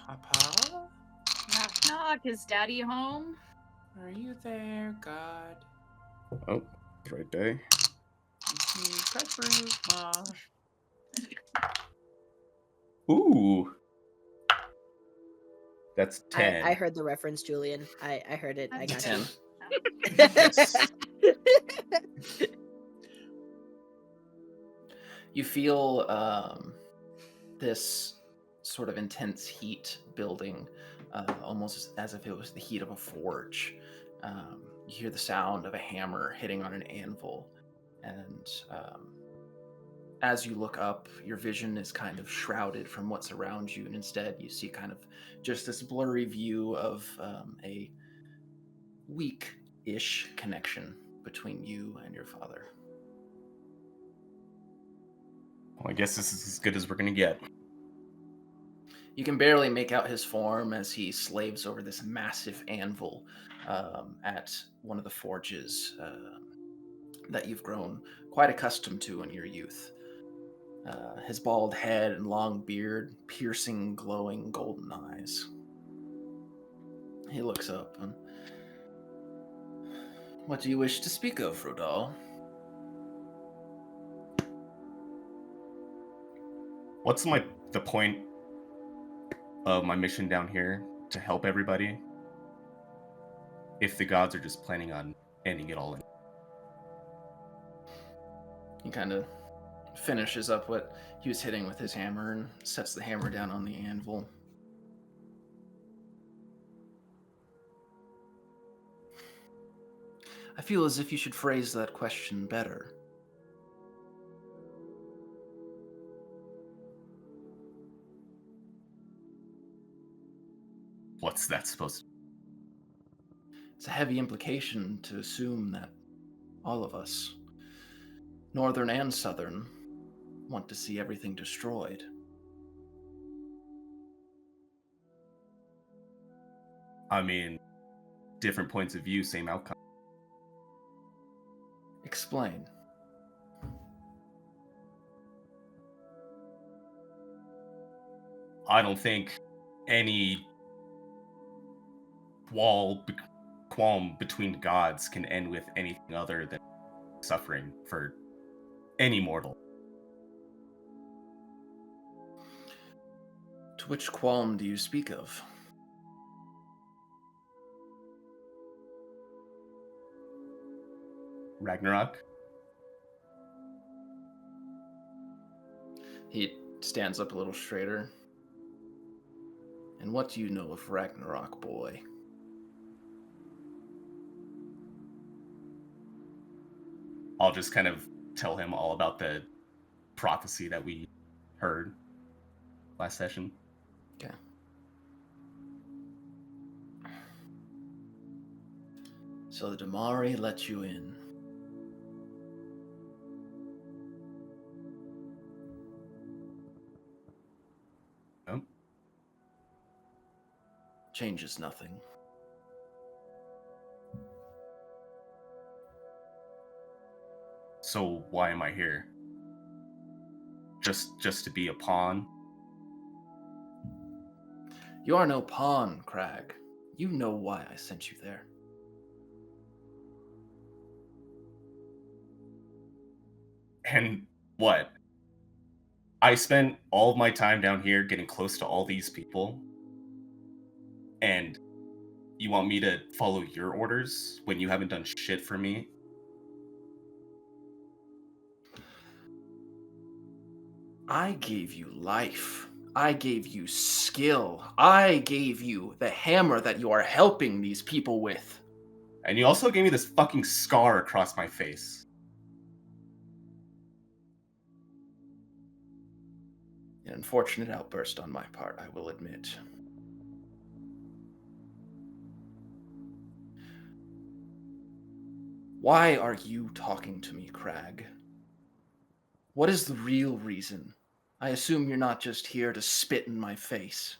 Papa, Knock knock. Is Daddy home? are you there, God? Oh, right day. Ooh. That's 10. I heard the reference, Julian. I heard it. I got 10. you. Yes. You feel this sort of intense heat building, almost as if it was the heat of a forge. You hear the sound of a hammer hitting on an anvil, and As you look up, your vision is kind of shrouded from what's around you, and instead you see kind of just this blurry view of a weak-ish connection between you and your father. Well, I guess this is as good as we're gonna get. You can barely make out his form as he slaves over this massive anvil at one of the forges that you've grown quite accustomed to in your youth. His bald head and long beard, piercing, glowing golden eyes. He looks up and, "What do you wish to speak of, Rodal?" What's the point of my mission down here to help everybody if the gods are just planning on ending it all in? He kind of finishes up what he was hitting with his hammer and sets the hammer down on the anvil. I feel as if you should phrase that question better. What's that supposed to? It's a heavy implication to assume that all of us, Northern and Southern, want to see everything destroyed. I mean, different points of view, same outcome. Explain. I don't think any qualm between gods can end with anything other than suffering for any mortal. To which qualm do you speak of? Ragnarok? He stands up a little straighter. And what do you know of Ragnarok, boy? I'll just kind of tell him all about the prophecy that we heard last session. Okay. So the Damari let you in. Yep. Changes nothing. So why am I here? Just to be a pawn? You are no pawn, Crag. You know why I sent you there. And what? I spent all of my time down here getting close to all these people, and you want me to follow your orders when you haven't done shit for me? I gave you life. I gave you skill. I gave you the hammer that you are helping these people with. And you also gave me this fucking scar across my face. An unfortunate outburst on my part, I will admit. Why are you talking to me, Crag? What is the real reason? I assume you're not just here to spit in my face.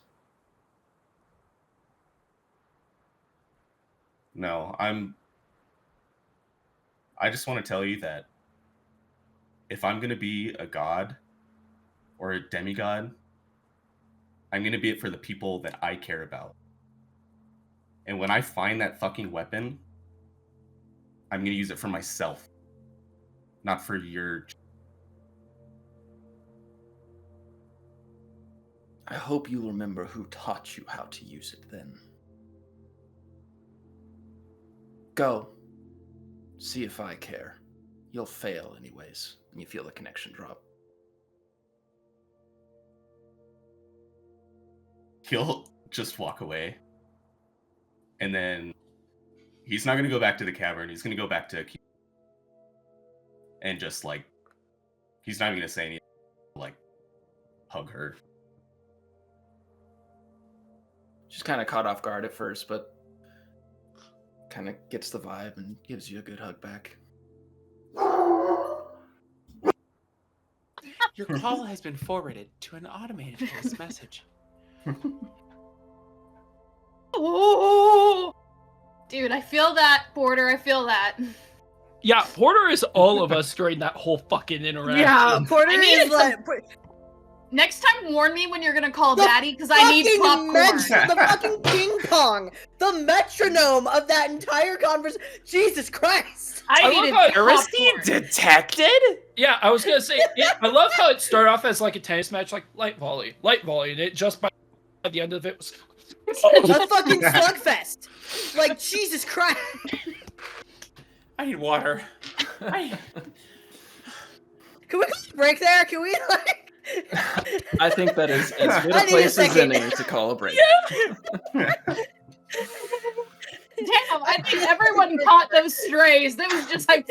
No, I just want to tell you that if I'm going to be a god or a demigod, I'm going to be it for the people that I care about. And when I find that fucking weapon, I'm going to use it for myself, not for your... I hope you'll remember who taught you how to use it then. Go. See if I care. You'll fail anyways, and you feel the connection drop. He'll just walk away. And then he's not going to go back to the cavern. He's going to go back to and just like He's not even gonna say anything, like hug her. She's kind of caught off guard at first, but kind of gets the vibe and gives you a good hug back. Your call has been forwarded to an automated voice message. Oh, dude, I feel that, Porter. I feel that. Yeah, Porter is all of us during that whole fucking interaction. Yeah, Porter I needed is like Next time, warn me when you're gonna call The Daddy, because I need popcorn. the fucking ping pong, the metronome of that entire conversation. Jesus Christ! I I needed love how- Was he popcorn. detected? Yeah, I was gonna say, I love how it started off as like a tennis match, like light volley, and it just by the end of it was. A fucking slugfest. Like Jesus Christ! I need water. Can we break there? Can we like? I think that is as good I a need a place as second. any to call a break. Damn, I think everyone caught those strays. That was just like,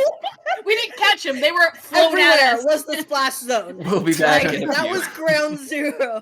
we didn't catch them. They were floating at Everywhere us. was the splash zone. We'll be back Like, in a that few. was ground zero.